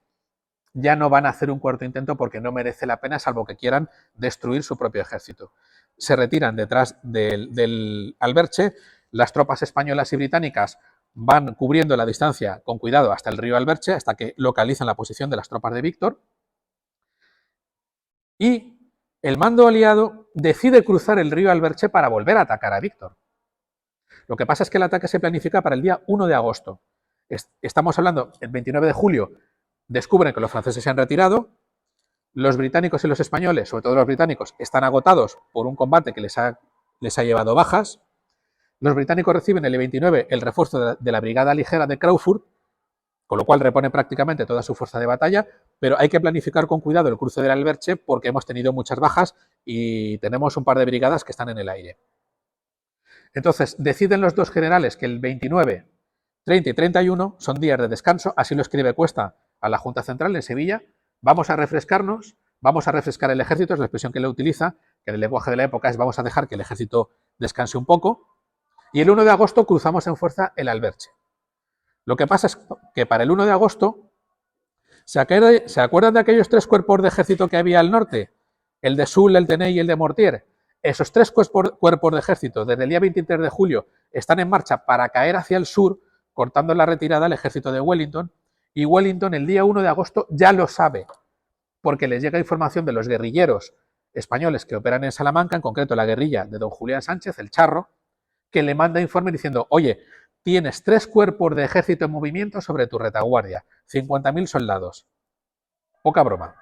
ya no van a hacer un cuarto intento porque no merece la pena, salvo que quieran destruir su propio ejército. Se retiran detrás del Alberche, las tropas españolas y británicas van cubriendo la distancia con cuidado hasta el río Alberche, hasta que localizan la posición de las tropas de Víctor, y el mando aliado decide cruzar el río Alberche para volver a atacar a Víctor. Lo que pasa es que el ataque se planifica para el día 1 de agosto. Estamos hablando, el 29 de julio descubren que los franceses se han retirado, los británicos y los españoles, sobre todo los británicos, están agotados por un combate que les ha llevado bajas. Los británicos reciben el 29 el refuerzo de la brigada ligera de Crawford, con lo cual repone prácticamente toda su fuerza de batalla, pero hay que planificar con cuidado el cruce del Alberche porque hemos tenido muchas bajas y tenemos un par de brigadas que están en el aire. Entonces, deciden los dos generales que el 29, 30 y 31 son días de descanso, así lo escribe Cuesta a la Junta Central en Sevilla. Vamos a refrescarnos, vamos a refrescar el ejército, es la expresión que él utiliza, que en el lenguaje de la época es vamos a dejar que el ejército descanse un poco. Y el 1 de agosto cruzamos en fuerza el Alberche. Lo que pasa es que para el 1 de agosto, ¿se acuerdan de aquellos tres cuerpos de ejército que había al norte? El de Soult, el de Ney y el de Mortier. Esos tres cuerpos de ejército, desde el día 23 de julio, están en marcha para caer hacia el sur, cortando la retirada al ejército de Wellington, y Wellington el día 1 de agosto ya lo sabe, porque les llega información de los guerrilleros españoles que operan en Salamanca, en concreto la guerrilla de don Julián Sánchez, el Charro, que le manda informe diciendo, oye, tienes tres cuerpos de ejército en movimiento sobre tu retaguardia, 50.000 soldados. Poca broma.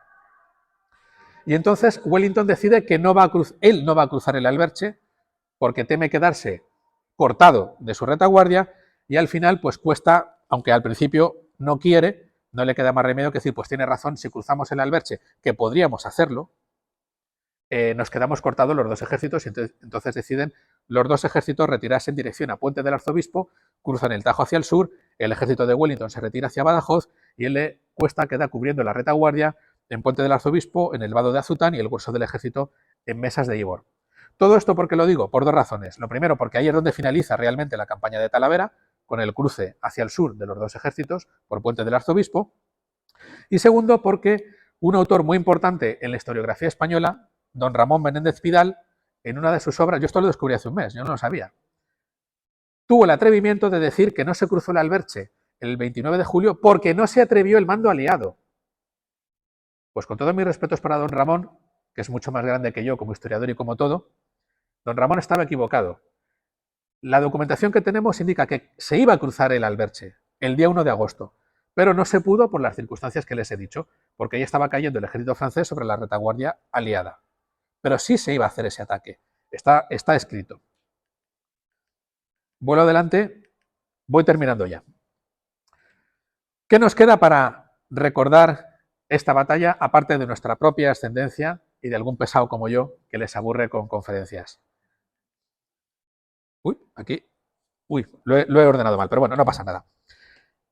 Y entonces Wellington decide que él no va a cruzar el Alberche porque teme quedarse cortado de su retaguardia y al final pues Cuesta, aunque al principio no quiere, no le queda más remedio que decir, pues tiene razón, si cruzamos el Alberche, que podríamos hacerlo, nos quedamos cortados los dos ejércitos y entonces deciden los dos ejércitos retirarse en dirección a Puente del Arzobispo, cruzan el Tajo hacia el sur, el ejército de Wellington se retira hacia Badajoz y él le Cuesta queda cubriendo la retaguardia en Puente del Arzobispo, en el vado de Azután y el grueso del ejército en Mesas de Ivor. Todo esto, ¿por qué lo digo? Por dos razones. Lo primero, porque ahí es donde finaliza realmente la campaña de Talavera, con el cruce hacia el sur de los dos ejércitos por Puente del Arzobispo. Y segundo, porque un autor muy importante en la historiografía española, don Ramón Menéndez Pidal, en una de sus obras, yo esto lo descubrí hace un mes, yo no lo sabía, tuvo el atrevimiento de decir que no se cruzó el Alberche el 29 de julio porque no se atrevió el mando aliado. Pues con todos mis respetos para don Ramón, que es mucho más grande que yo como historiador y como todo, don Ramón estaba equivocado. La documentación que tenemos indica que se iba a cruzar el Alberche el día 1 de agosto, pero no se pudo por las circunstancias que les he dicho, porque ya estaba cayendo el ejército francés sobre la retaguardia aliada. Pero sí se iba a hacer ese ataque. Está escrito. Vuelo adelante, voy terminando ya. ¿Qué nos queda para recordar esta batalla, aparte de nuestra propia ascendencia y de algún pesado como yo que les aburre con conferencias? Uy, aquí. Uy, lo he ordenado mal, pero bueno, no pasa nada.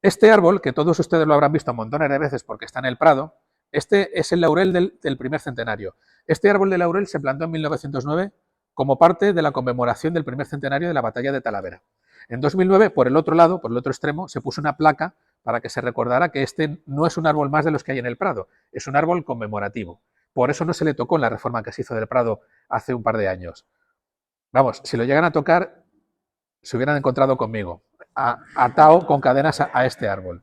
Este árbol, que todos ustedes lo habrán visto montones de veces porque está en el Prado, este es el laurel del primer centenario. Este árbol de laurel se plantó en 1909 como parte de la conmemoración del primer centenario de la batalla de Talavera. En 2009, por el otro lado, por el otro extremo, se puso una placa para que se recordara que este no es un árbol más de los que hay en el Prado, es un árbol conmemorativo. Por eso no se le tocó en la reforma que se hizo del Prado hace un par de años. Vamos, si lo llegan a tocar, se hubieran encontrado conmigo, atado con cadenas a este árbol.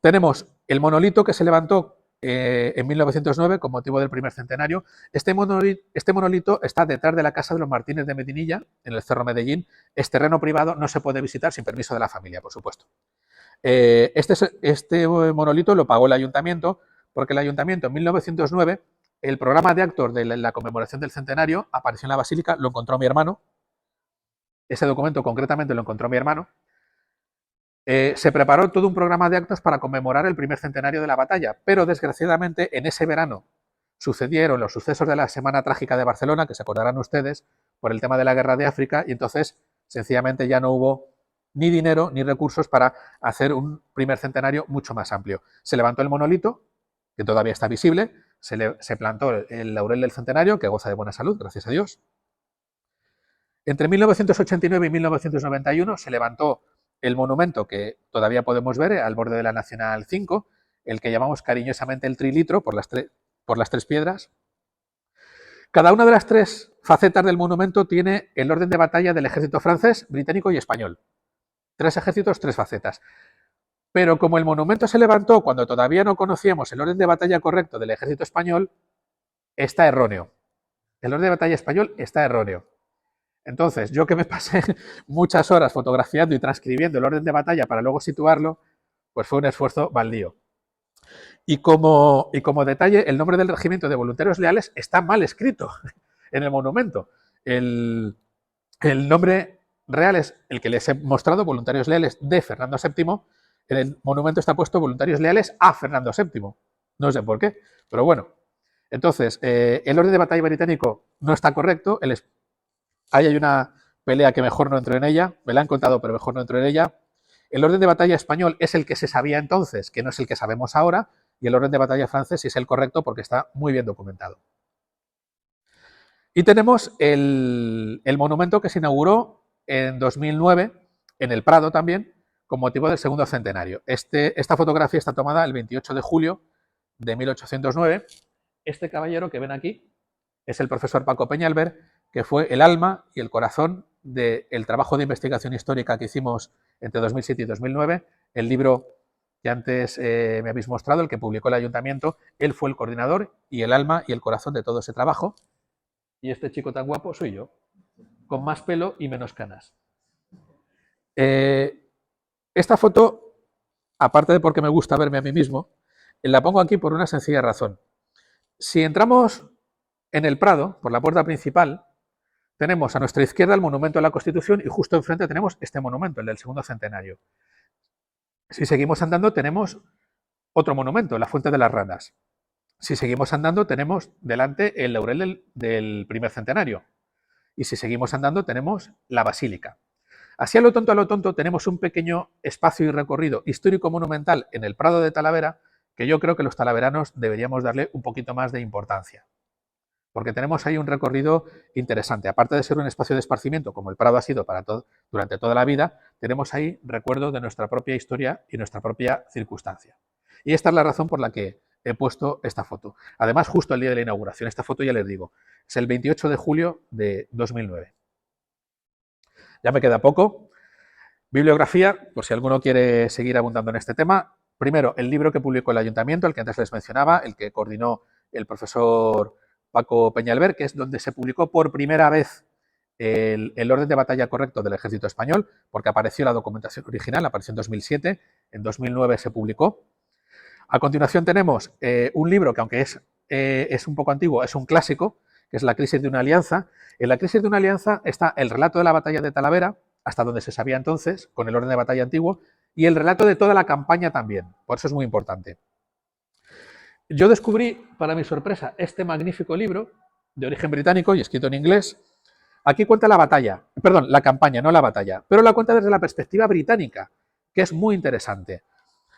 Tenemos el monolito que se levantó en 1909 con motivo del primer centenario. Este monolito está detrás de la casa de los Martínez de Medinilla, en el Cerro Medellín. Es terreno privado, no se puede visitar sin permiso de la familia, por supuesto. Este monolito lo pagó el ayuntamiento porque el ayuntamiento en 1909, el programa de actos de la conmemoración del centenario apareció en la basílica, lo encontró mi hermano. Ese documento concretamente lo encontró mi hermano. Se preparó todo un programa de actos para conmemorar el primer centenario de la batalla, pero desgraciadamente en ese verano sucedieron los sucesos de la Semana Trágica de Barcelona, que se acordarán ustedes, por el tema de la guerra de África, y entonces sencillamente ya no hubo ni dinero ni recursos para hacer un primer centenario mucho más amplio. Se levantó el monolito, que todavía está visible, se plantó el laurel del centenario, que goza de buena salud, gracias a Dios. Entre 1989 y 1991 se levantó el monumento que todavía podemos ver al borde de la Nacional 5, el que llamamos cariñosamente el trilitro por las tres piedras. Cada una de las tres facetas del monumento tiene el orden de batalla del ejército francés, británico y español. Tres ejércitos, tres facetas. Pero como el monumento se levantó cuando todavía no conocíamos el orden de batalla correcto del ejército español, está erróneo. El orden de batalla español está erróneo. Entonces, yo que me pasé muchas horas fotografiando y transcribiendo el orden de batalla para luego situarlo, pues fue un esfuerzo baldío. Y como detalle, el nombre del regimiento de voluntarios leales está mal escrito en el monumento. El nombre real es el que les he mostrado, voluntarios leales de Fernando VII. En el monumento está puesto voluntarios leales a Fernando VII. No sé por qué, pero bueno. Entonces, el orden de batalla británico no está correcto, Ahí hay una pelea que mejor no entro en ella, me la han contado, pero mejor no entro en ella. El orden de batalla español es el que se sabía entonces, que no es el que sabemos ahora, y el orden de batalla francés sí es el correcto porque está muy bien documentado. Y tenemos el monumento que se inauguró en 2009, en el Prado también, con motivo del segundo centenario. Esta fotografía está tomada el 28 de julio de 1809. Este caballero que ven aquí es el profesor Paco Peñalver, que fue el alma y el corazón del trabajo de investigación histórica que hicimos entre 2007 y 2009, el libro que antes me habéis mostrado, el que publicó el ayuntamiento. Él fue el coordinador y el alma y el corazón de todo ese trabajo. Y este chico tan guapo soy yo, con más pelo y menos canas. Esta foto, aparte de porque me gusta verme a mí mismo, la pongo aquí por una sencilla razón. Si entramos en el Prado, por la puerta principal, tenemos a nuestra izquierda el monumento a la Constitución y justo enfrente tenemos este monumento, el del segundo centenario. Si seguimos andando tenemos otro monumento, la Fuente de las Ranas. Si seguimos andando tenemos delante el laurel del primer centenario. Y si seguimos andando tenemos la Basílica. Así a lo tonto tenemos un pequeño espacio y recorrido histórico monumental en el Prado de Talavera que yo creo que los talaveranos deberíamos darle un poquito más de importancia. Porque tenemos ahí un recorrido interesante. Aparte de ser un espacio de esparcimiento, como el Prado ha sido durante toda la vida, tenemos ahí recuerdos de nuestra propia historia y nuestra propia circunstancia. Y esta es la razón por la que he puesto esta foto. Además, justo el día de la inauguración. Esta foto, ya les digo, es el 28 de julio de 2009. Ya me queda poco. Bibliografía, por si alguno quiere seguir abundando en este tema. Primero, el libro que publicó el ayuntamiento, el que antes les mencionaba, el que coordinó el profesor Paco Peñalver, que es donde se publicó por primera vez el orden de batalla correcto del ejército español, porque apareció la documentación original, apareció en 2007, en 2009 se publicó. A continuación tenemos un libro que, aunque es un poco antiguo, es un clásico, que es La crisis de una alianza. En La crisis de una alianza está el relato de la batalla de Talavera, hasta donde se sabía entonces, con el orden de batalla antiguo, y el relato de toda la campaña también. Por eso es muy importante. Yo descubrí, para mi sorpresa, este magnífico libro, de origen británico y escrito en inglés. Aquí cuenta la batalla, perdón, la campaña, no la batalla, pero la cuenta desde la perspectiva británica, que es muy interesante.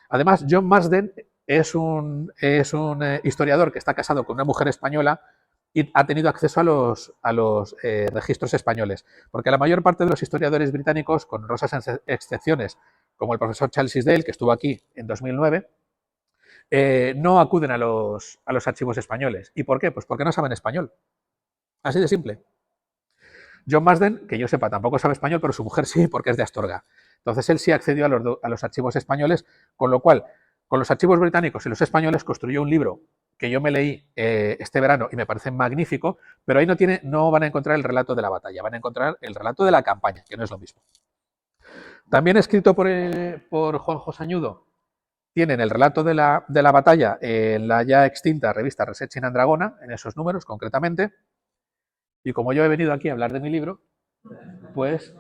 Además, John Marsden es un historiador que está casado con una mujer española y ha tenido acceso a los registros españoles, porque la mayor parte de los historiadores británicos, con honrosas excepciones, como el profesor Charles Isdale, que estuvo aquí en 2009, no acuden a los archivos españoles. ¿Y por qué? Pues porque no saben español. Así de simple. John Marsden, que yo sepa, tampoco sabe español, pero su mujer sí, porque es de Astorga. Entonces él sí accedió a los archivos españoles, con lo cual, con los archivos británicos y los españoles construyó un libro que yo me leí este verano y me parece magnífico, pero ahí no van a encontrar el relato de la batalla, van a encontrar el relato de la campaña, que no es lo mismo. También escrito por Juanjo Sañudo, tienen el relato de la batalla en la ya extinta revista Research in Andragona, en esos números concretamente, y como yo he venido aquí a hablar de mi libro, pues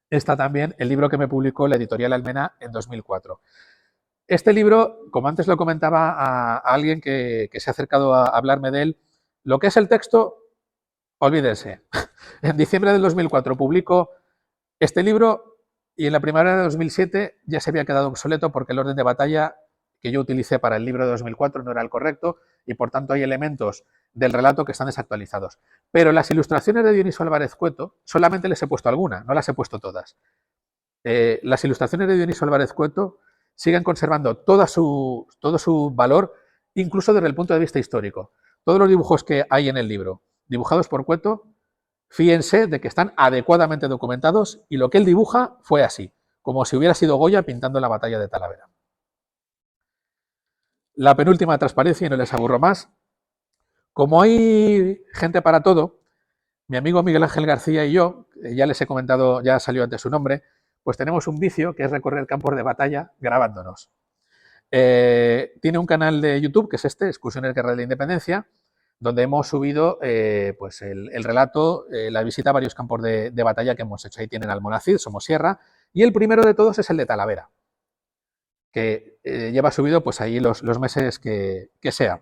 está también el libro que me publicó la editorial Almena en 2004. Este libro, como antes lo comentaba a alguien que se ha acercado a hablarme de él, lo que es el texto, olvídense. En diciembre del 2004 publico este libro y en la primavera de 2007 ya se había quedado obsoleto porque el orden de batalla que yo utilicé para el libro de 2004 no era el correcto y por tanto hay elementos del relato que están desactualizados. Pero las ilustraciones de Dioniso Álvarez Cueto solamente les he puesto alguna, no las he puesto todas. Las ilustraciones de Dioniso Álvarez Cueto siguen conservando todo su valor, incluso desde el punto de vista histórico. Todos los dibujos que hay en el libro, dibujados por Cueto, fíjense de que están adecuadamente documentados y lo que él dibuja fue así, como si hubiera sido Goya pintando la batalla de Talavera. La penúltima transparencia, y no les aburro más. Como hay gente para todo, mi amigo Miguel Ángel García y yo, ya les he comentado, ya salió antes su nombre, pues tenemos un vicio que es recorrer campos de batalla grabándonos. Tiene un canal de YouTube, que es Excursiones Guerra de la Independencia, donde hemos subido pues el relato, la visita a varios campos de batalla que hemos hecho. Ahí tienen Almonacid, Somosierra, y el primero de todos es el de Talavera, que lleva subido pues ahí los meses que sea.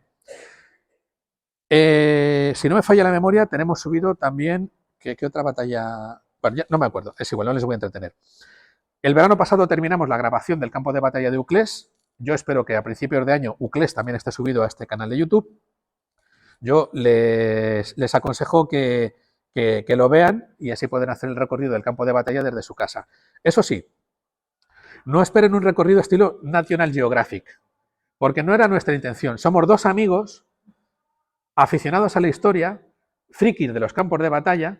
Si no me falla la memoria, tenemos subido también, ¿qué otra batalla? Bueno, ya no me acuerdo, es igual, no les voy a entretener. El verano pasado terminamos la grabación del campo de batalla de Uclés. Yo espero que a principios de año Uclés también esté subido a este canal de YouTube. Yo les aconsejo que lo vean y así pueden hacer el recorrido del campo de batalla desde su casa. Eso sí, no esperen un recorrido estilo National Geographic, porque no era nuestra intención. Somos dos amigos aficionados a la historia, frikis de los campos de batalla,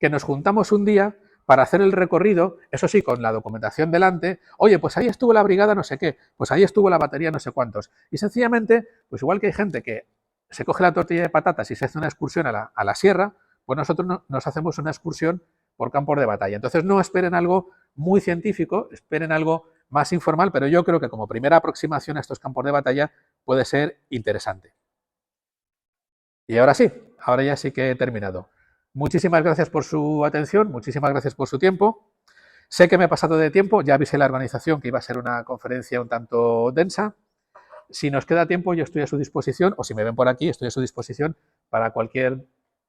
que nos juntamos un día para hacer el recorrido, eso sí, con la documentación delante. Oye, pues ahí estuvo la brigada no sé qué, pues ahí estuvo la batería no sé cuántos. Y sencillamente, pues igual que hay gente que se coge la tortilla de patatas y se hace una excursión a la sierra, pues nosotros nos hacemos una excursión por campos de batalla. Entonces no esperen algo muy científico, esperen algo más informal, pero yo creo que como primera aproximación a estos campos de batalla puede ser interesante. Y ahora sí, ahora ya sí que he terminado. Muchísimas gracias por su atención, muchísimas gracias por su tiempo. Sé que me he pasado de tiempo, ya avisé la organización que iba a ser una conferencia un tanto densa. Si nos queda tiempo, yo estoy a su disposición, o si me ven por aquí, estoy a su disposición para cualquier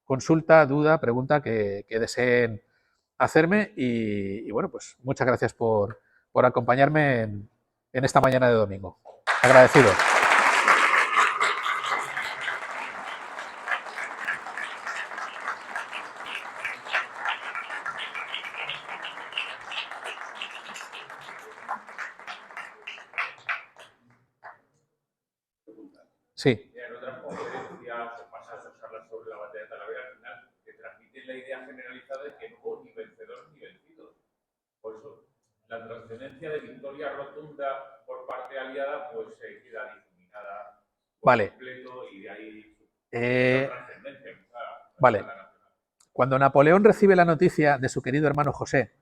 consulta, duda, pregunta que deseen hacerme. Y bueno, pues muchas gracias por acompañarme en esta mañana de domingo. Agradecido. Sí. En otras conferencias o pasas a charlas sobre la batalla de Talavera, al final te transmiten la idea generalizada de que no hubo ni vencedores ni vencidos. Por eso, la trascendencia de victoria rotunda por parte aliada pues queda difuminada por completo y de ahí la trascendencia. Vale. Cuando Napoleón recibe la noticia de su querido hermano José,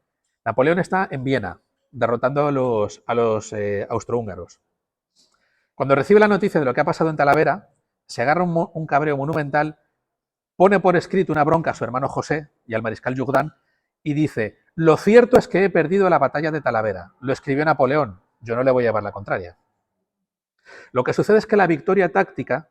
Napoleón está en Viena, derrotando a los austrohúngaros. Cuando recibe la noticia de lo que ha pasado en Talavera, se agarra un cabreo monumental, pone por escrito una bronca a su hermano José y al mariscal Jourdan y dice: lo cierto es que he perdido la batalla de Talavera. Lo escribió Napoleón, yo no le voy a llevar la contraria. Lo que sucede es que la victoria táctica,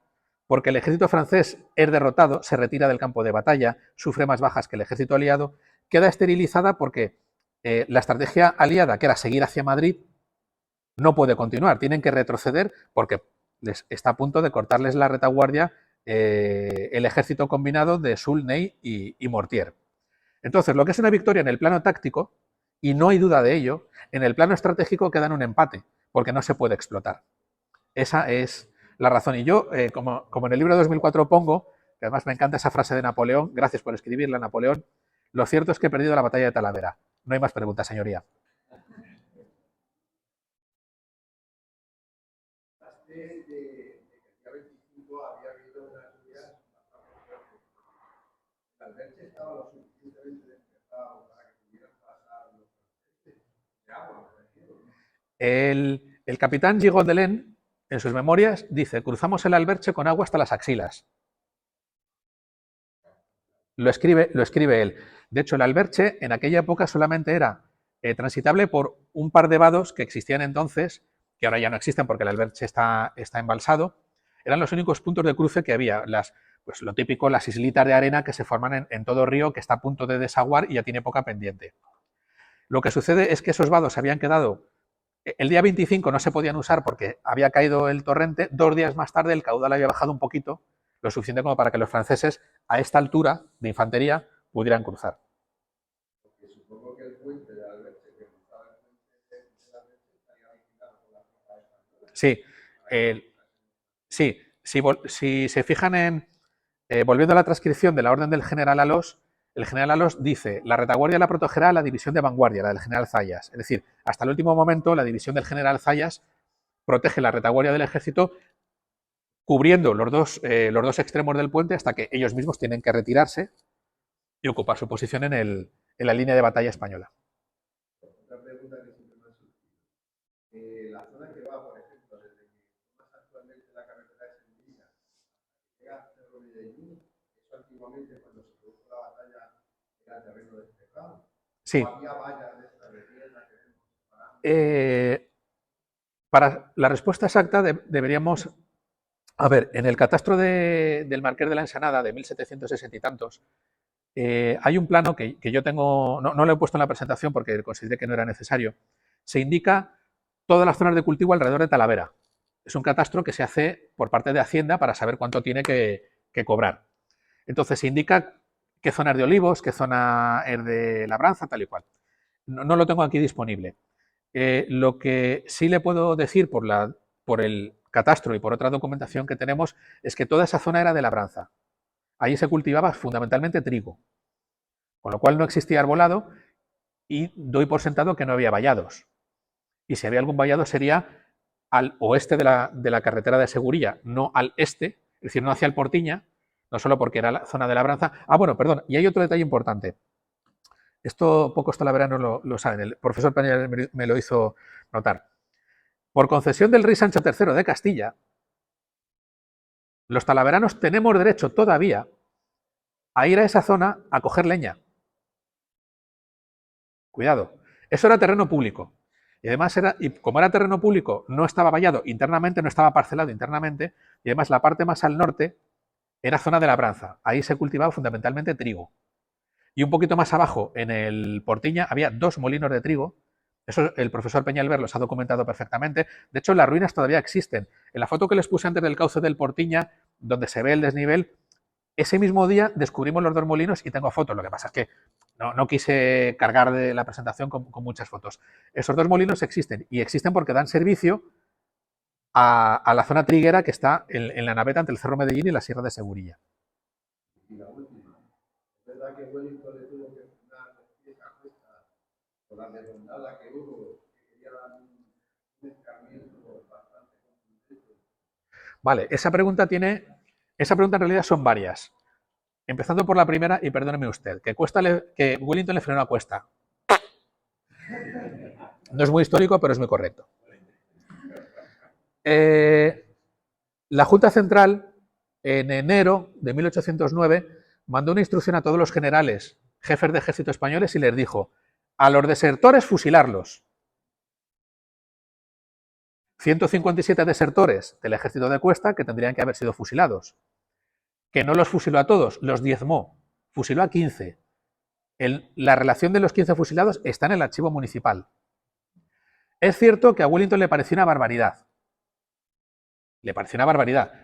porque el ejército francés es derrotado, se retira del campo de batalla, sufre más bajas que el ejército aliado, queda esterilizada porque la estrategia aliada, que era seguir hacia Madrid, no puede continuar, tienen que retroceder porque les está a punto de cortarles la retaguardia el ejército combinado de Soult, Ney y Mortier. Entonces, lo que es una victoria en el plano táctico, y no hay duda de ello, en el plano estratégico queda en un empate, porque no se puede explotar. Esa es la razón. Y yo, como en el libro de 2004 pongo, que además me encanta esa frase de Napoleón, gracias por escribirla, Napoleón, lo cierto es que he perdido la batalla de Talavera. No hay más preguntas, señoría. De que el día 25 había habido unas lluvias bastante fuertes. El alberche estaba lo suficientemente despejado para que pudieran pasar los transportes de agua, por ejemplo. El capitán Gigondelén, en sus memorias, dice: cruzamos el alberche con agua hasta las axilas. Lo escribe él. De hecho, el alberche en aquella época solamente era transitable por un par de vados que existían entonces, que ahora ya no existen porque el alberche está embalsado. Eran los únicos puntos de cruce que había. Pues lo típico, las islitas de arena que se forman en todo río que está a punto de desaguar y ya tiene poca pendiente. Lo que sucede es que esos vados se habían quedado. El día 25 no se podían usar porque había caído el torrente. 2 días más tarde el caudal había bajado un poquito, lo suficiente como para que los franceses a esta altura de infantería pudieran cruzar. Porque supongo que el puente de Alberche que cruzaba el puente de Alberche estaría vigilado por la flota española. Sí, si se fijan volviendo a la transcripción de la orden del general Alós, el general Alós dice: la retaguardia la protegerá la división de vanguardia, la del general Zayas. Es decir, hasta el último momento la división del general Zayas protege la retaguardia del ejército cubriendo los dos extremos del puente hasta que ellos mismos tienen que retirarse y ocupar su posición en la línea de batalla española. Otra pregunta que siempre me ha surgido. La zona que va, por ejemplo, desde que más actualmente la carretera de Sevilla llega a Cerro Medellín, eso antiguamente cuando se produjo la batalla era terreno despejado. Sí. ¿O había vallas de esta tierra que Para la respuesta exacta deberíamos... A ver, en el catastro del Marqués de la Ensenada de 1760 y tantos, hay un plano que yo tengo, no lo he puesto en la presentación porque consideré que no era necesario. Se indica todas las zonas de cultivo alrededor de Talavera. Es un catastro que se hace por parte de Hacienda para saber cuánto tiene que cobrar. Entonces se indica qué zonas de olivos, qué zona es de labranza, tal y cual. No lo tengo aquí disponible. Lo que sí le puedo decir por el catastro y por otra documentación que tenemos es que toda esa zona era de labranza. Allí se cultivaba fundamentalmente trigo, con lo cual no existía arbolado y doy por sentado que no había vallados. Y si había algún vallado sería al oeste de la carretera de Segurilla, no al este, es decir, no hacia el Portiña, no solo porque era la zona de labranza. Ah, bueno, perdón, y hay otro detalle importante. Esto pocos talaveranos lo saben, el profesor Peña me lo hizo notar. Por concesión del rey Sancho III de Castilla, los talaveranos tenemos derecho todavía a ir a esa zona a coger leña. Cuidado, eso era terreno público. Y además, como era terreno público, no estaba vallado internamente, no estaba parcelado internamente, y además la parte más al norte era zona de labranza. Ahí se cultivaba fundamentalmente trigo. Y un poquito más abajo, en el Portiña, había 2 molinos de trigo. Eso el profesor Peñalver los ha documentado perfectamente. De hecho, las ruinas todavía existen. En la foto que les puse antes del cauce del Portiña, donde se ve el desnivel, ese mismo día descubrimos los 2 molinos y tengo fotos. Lo que pasa es que no quise cargar de la presentación con muchas fotos. Esos 2 molinos existen y existen porque dan servicio a la zona triguera que está en la naveta entre el Cerro Medellín y la Sierra de Segurilla. Y la última, es verdad que Wellington le tuvo que frenar esa cuesta por la redondada que hubo, que quería dar un escarmiento bastante contundente. Vale, esa pregunta en realidad son varias. Empezando por la primera, y perdóneme usted, que Wellington le frenó a Cuesta. No es muy histórico, pero es muy correcto. La Junta Central, en enero de 1809, mandó una instrucción a todos los generales, jefes de ejército españoles, y les dijo: a los desertores fusilarlos. 157 desertores del ejército de Cuesta que tendrían que haber sido fusilados. Que no los fusiló a todos, los diezmó, fusiló a 15. La relación de los 15 fusilados está en el archivo municipal. Es cierto que a Wellington le pareció una barbaridad.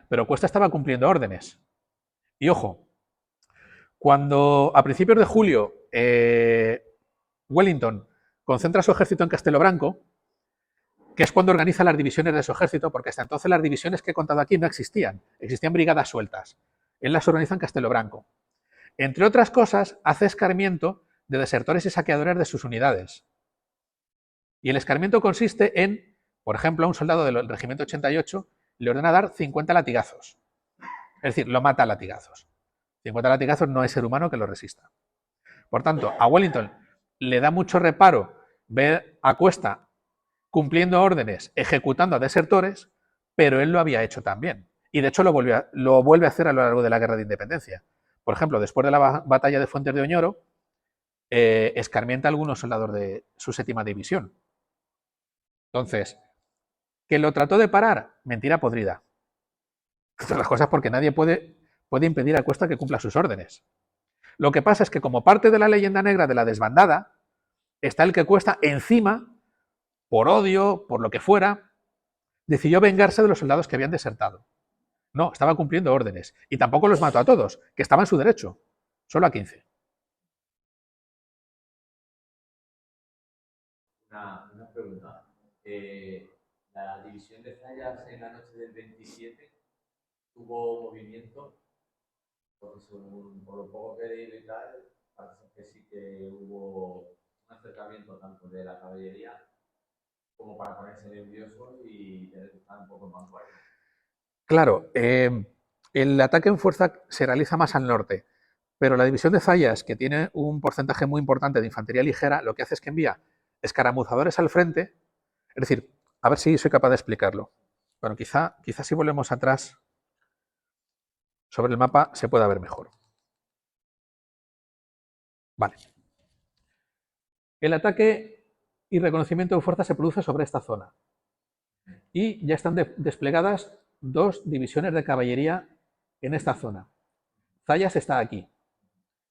Pero Cuesta estaba cumpliendo órdenes. Y ojo, cuando a principios de julio Wellington concentra su ejército en Castelo Branco, que es cuando organiza las divisiones de su ejército, porque hasta entonces las divisiones que he contado aquí no existían brigadas sueltas. Él las organiza en Castelo Branco. Entre otras cosas, hace escarmiento de desertores y saqueadores de sus unidades. Y el escarmiento consiste en, por ejemplo, a un soldado del regimiento 88 le ordena dar 50 latigazos. Es decir, lo mata a latigazos. 50 latigazos no hay ser humano que lo resista. Por tanto, a Wellington le da mucho reparo ver a Cuesta cumpliendo órdenes, ejecutando a desertores, pero él lo había hecho también. Y de hecho lo vuelve a hacer a lo largo de la Guerra de Independencia. Por ejemplo, después de la batalla de Fuentes de Oñoro, escarmienta a algunos soldados de su 7ª división. Entonces, ¿que lo trató de parar? Mentira podrida. Estas las cosas porque nadie puede impedir a Cuesta que cumpla sus órdenes. Lo que pasa es que como parte de la leyenda negra de la desbandada, está el que Cuesta encima, por odio, por lo que fuera, decidió vengarse de los soldados que habían desertado. No, estaba cumpliendo órdenes. Y tampoco los mató a todos, que estaba en su derecho. Solo a 15. Una pregunta. La división de Zayas en la noche del 27 tuvo movimiento, porque por lo poco que he leído y tal, parece que sí que hubo un acercamiento tanto de la caballería como para ponerse nerviosos y tener que estar un poco en vanguardia. Claro, el ataque en fuerza se realiza más al norte, pero la división de Zayas, que tiene un porcentaje muy importante de infantería ligera, lo que hace es que envía escaramuzadores al frente. Es decir, a ver si soy capaz de explicarlo. Bueno, quizá si volvemos atrás sobre el mapa se pueda ver mejor. Vale. El ataque y reconocimiento de fuerza se produce sobre esta zona. Y ya están desplegadas 2 divisiones de caballería en esta zona. Zayas está aquí.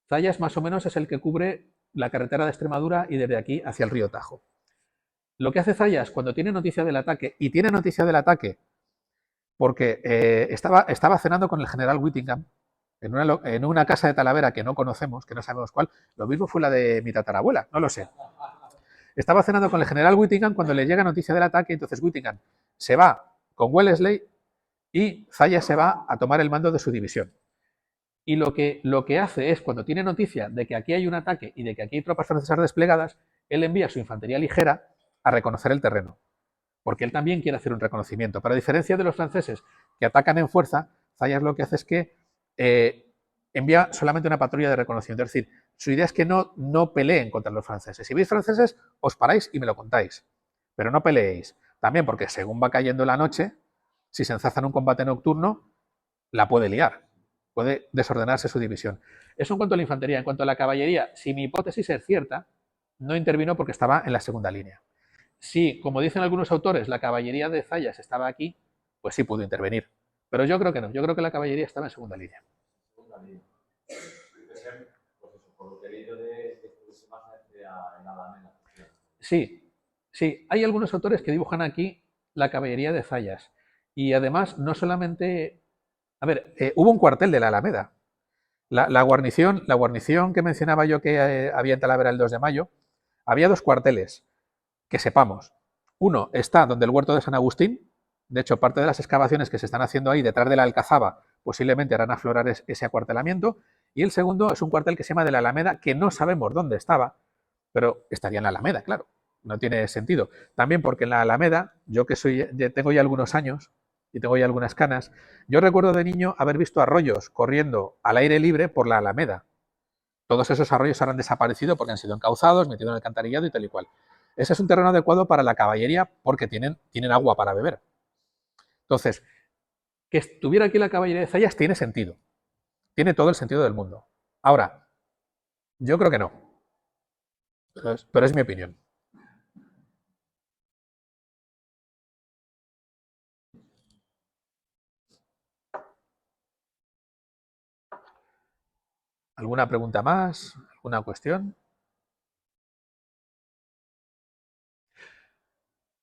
Zayas más o menos es el que cubre la carretera de Extremadura y desde aquí hacia el río Tajo. Lo que hace Zayas cuando tiene noticia del ataque, y tiene noticia del ataque porque estaba cenando con el general Whittingham en una casa de Talavera que no conocemos, que no sabemos cuál, lo mismo fue la de mi tatarabuela, no lo sé. Estaba cenando con el general Whittingham cuando le llega noticia del ataque, entonces Whittingham se va con Wellesley y Zayas se va a tomar el mando de su división. Y lo que hace es, cuando tiene noticia de que aquí hay un ataque y de que aquí hay tropas francesas desplegadas, él envía su infantería ligera a reconocer el terreno, porque él también quiere hacer un reconocimiento. Pero a diferencia de los franceses que atacan en fuerza, Zayas lo que hace es que envía solamente una patrulla de reconocimiento. Es decir, su idea es que no peleen contra los franceses. Si veis franceses, os paráis y me lo contáis, pero no peleéis. También porque según va cayendo la noche, si se enzarza en un combate nocturno, la puede liar. Puede desordenarse su división. Eso en cuanto a la infantería. En cuanto a la caballería, si mi hipótesis es cierta, no intervino porque estaba en la segunda línea. Si, como dicen algunos autores, la caballería de Zayas estaba aquí, pues sí pudo intervenir. Pero yo creo que no. Yo creo que la caballería estaba en segunda línea. Sí, sí. Hay algunos autores que dibujan aquí la caballería de Zayas. Y además, no solamente... A ver, hubo un cuartel de la Alameda. La guarnición que mencionaba yo que había en Talavera el 2 de mayo, había dos cuarteles, que sepamos. Uno está donde el huerto de San Agustín. De hecho, parte de las excavaciones que se están haciendo ahí detrás de la Alcazaba posiblemente harán aflorar ese acuartelamiento. Y el segundo es un cuartel que se llama de la Alameda, que no sabemos dónde estaba, pero estaría en la Alameda, claro. No tiene sentido. También porque en la Alameda, yo que tengo ya algunos años y tengo ya algunas canas, yo recuerdo de niño haber visto arroyos corriendo al aire libre por la Alameda. Todos esos arroyos habrán desaparecido porque han sido encauzados, metidos en el alcantarillado y tal y cual. Ese es un terreno adecuado para la caballería porque tienen agua para beber. Entonces, que estuviera aquí la caballería de Zayas tiene sentido. Tiene todo el sentido del mundo. Ahora, yo creo que no. Pero es mi opinión. ¿Alguna pregunta más? ¿Alguna cuestión?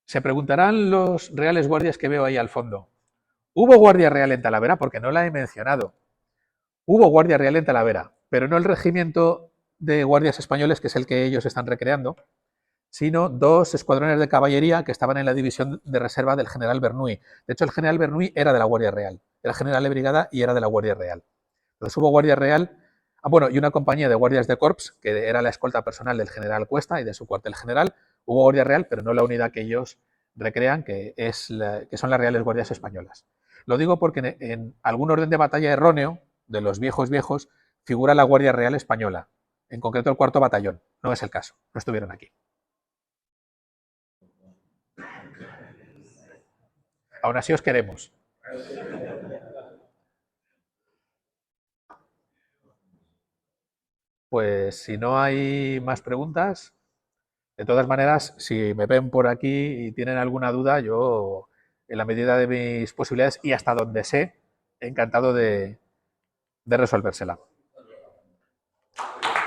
Se preguntarán los reales guardias que veo ahí al fondo. ¿Hubo guardia real en Talavera? Porque no la he mencionado. Hubo guardia real en Talavera, pero no el regimiento de guardias españoles, que es el que ellos están recreando, sino dos escuadrones de caballería que estaban en la división de reserva del general Bernoulli. De hecho, el general Bernoulli era de la Guardia Real, era general de brigada y era de la Guardia Real. Entonces hubo Guardia Real, y una compañía de guardias de corps, que era la escolta personal del general Cuesta y de su cuartel general. Hubo Guardia Real, pero no la unidad que ellos recrean, que son las Reales Guardias Españolas. Lo digo porque en algún orden de batalla erróneo, de los viejos, figura la Guardia Real Española, en concreto el 4º Batallón. No es el caso, no estuvieron aquí. Aún así os queremos. Pues si no hay más preguntas, de todas maneras, si me ven por aquí y tienen alguna duda, yo, en la medida de mis posibilidades y hasta donde sé, encantado de resolvérsela.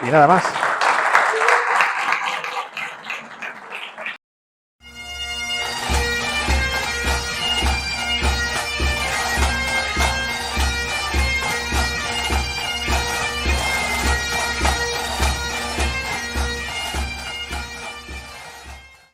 Y nada más.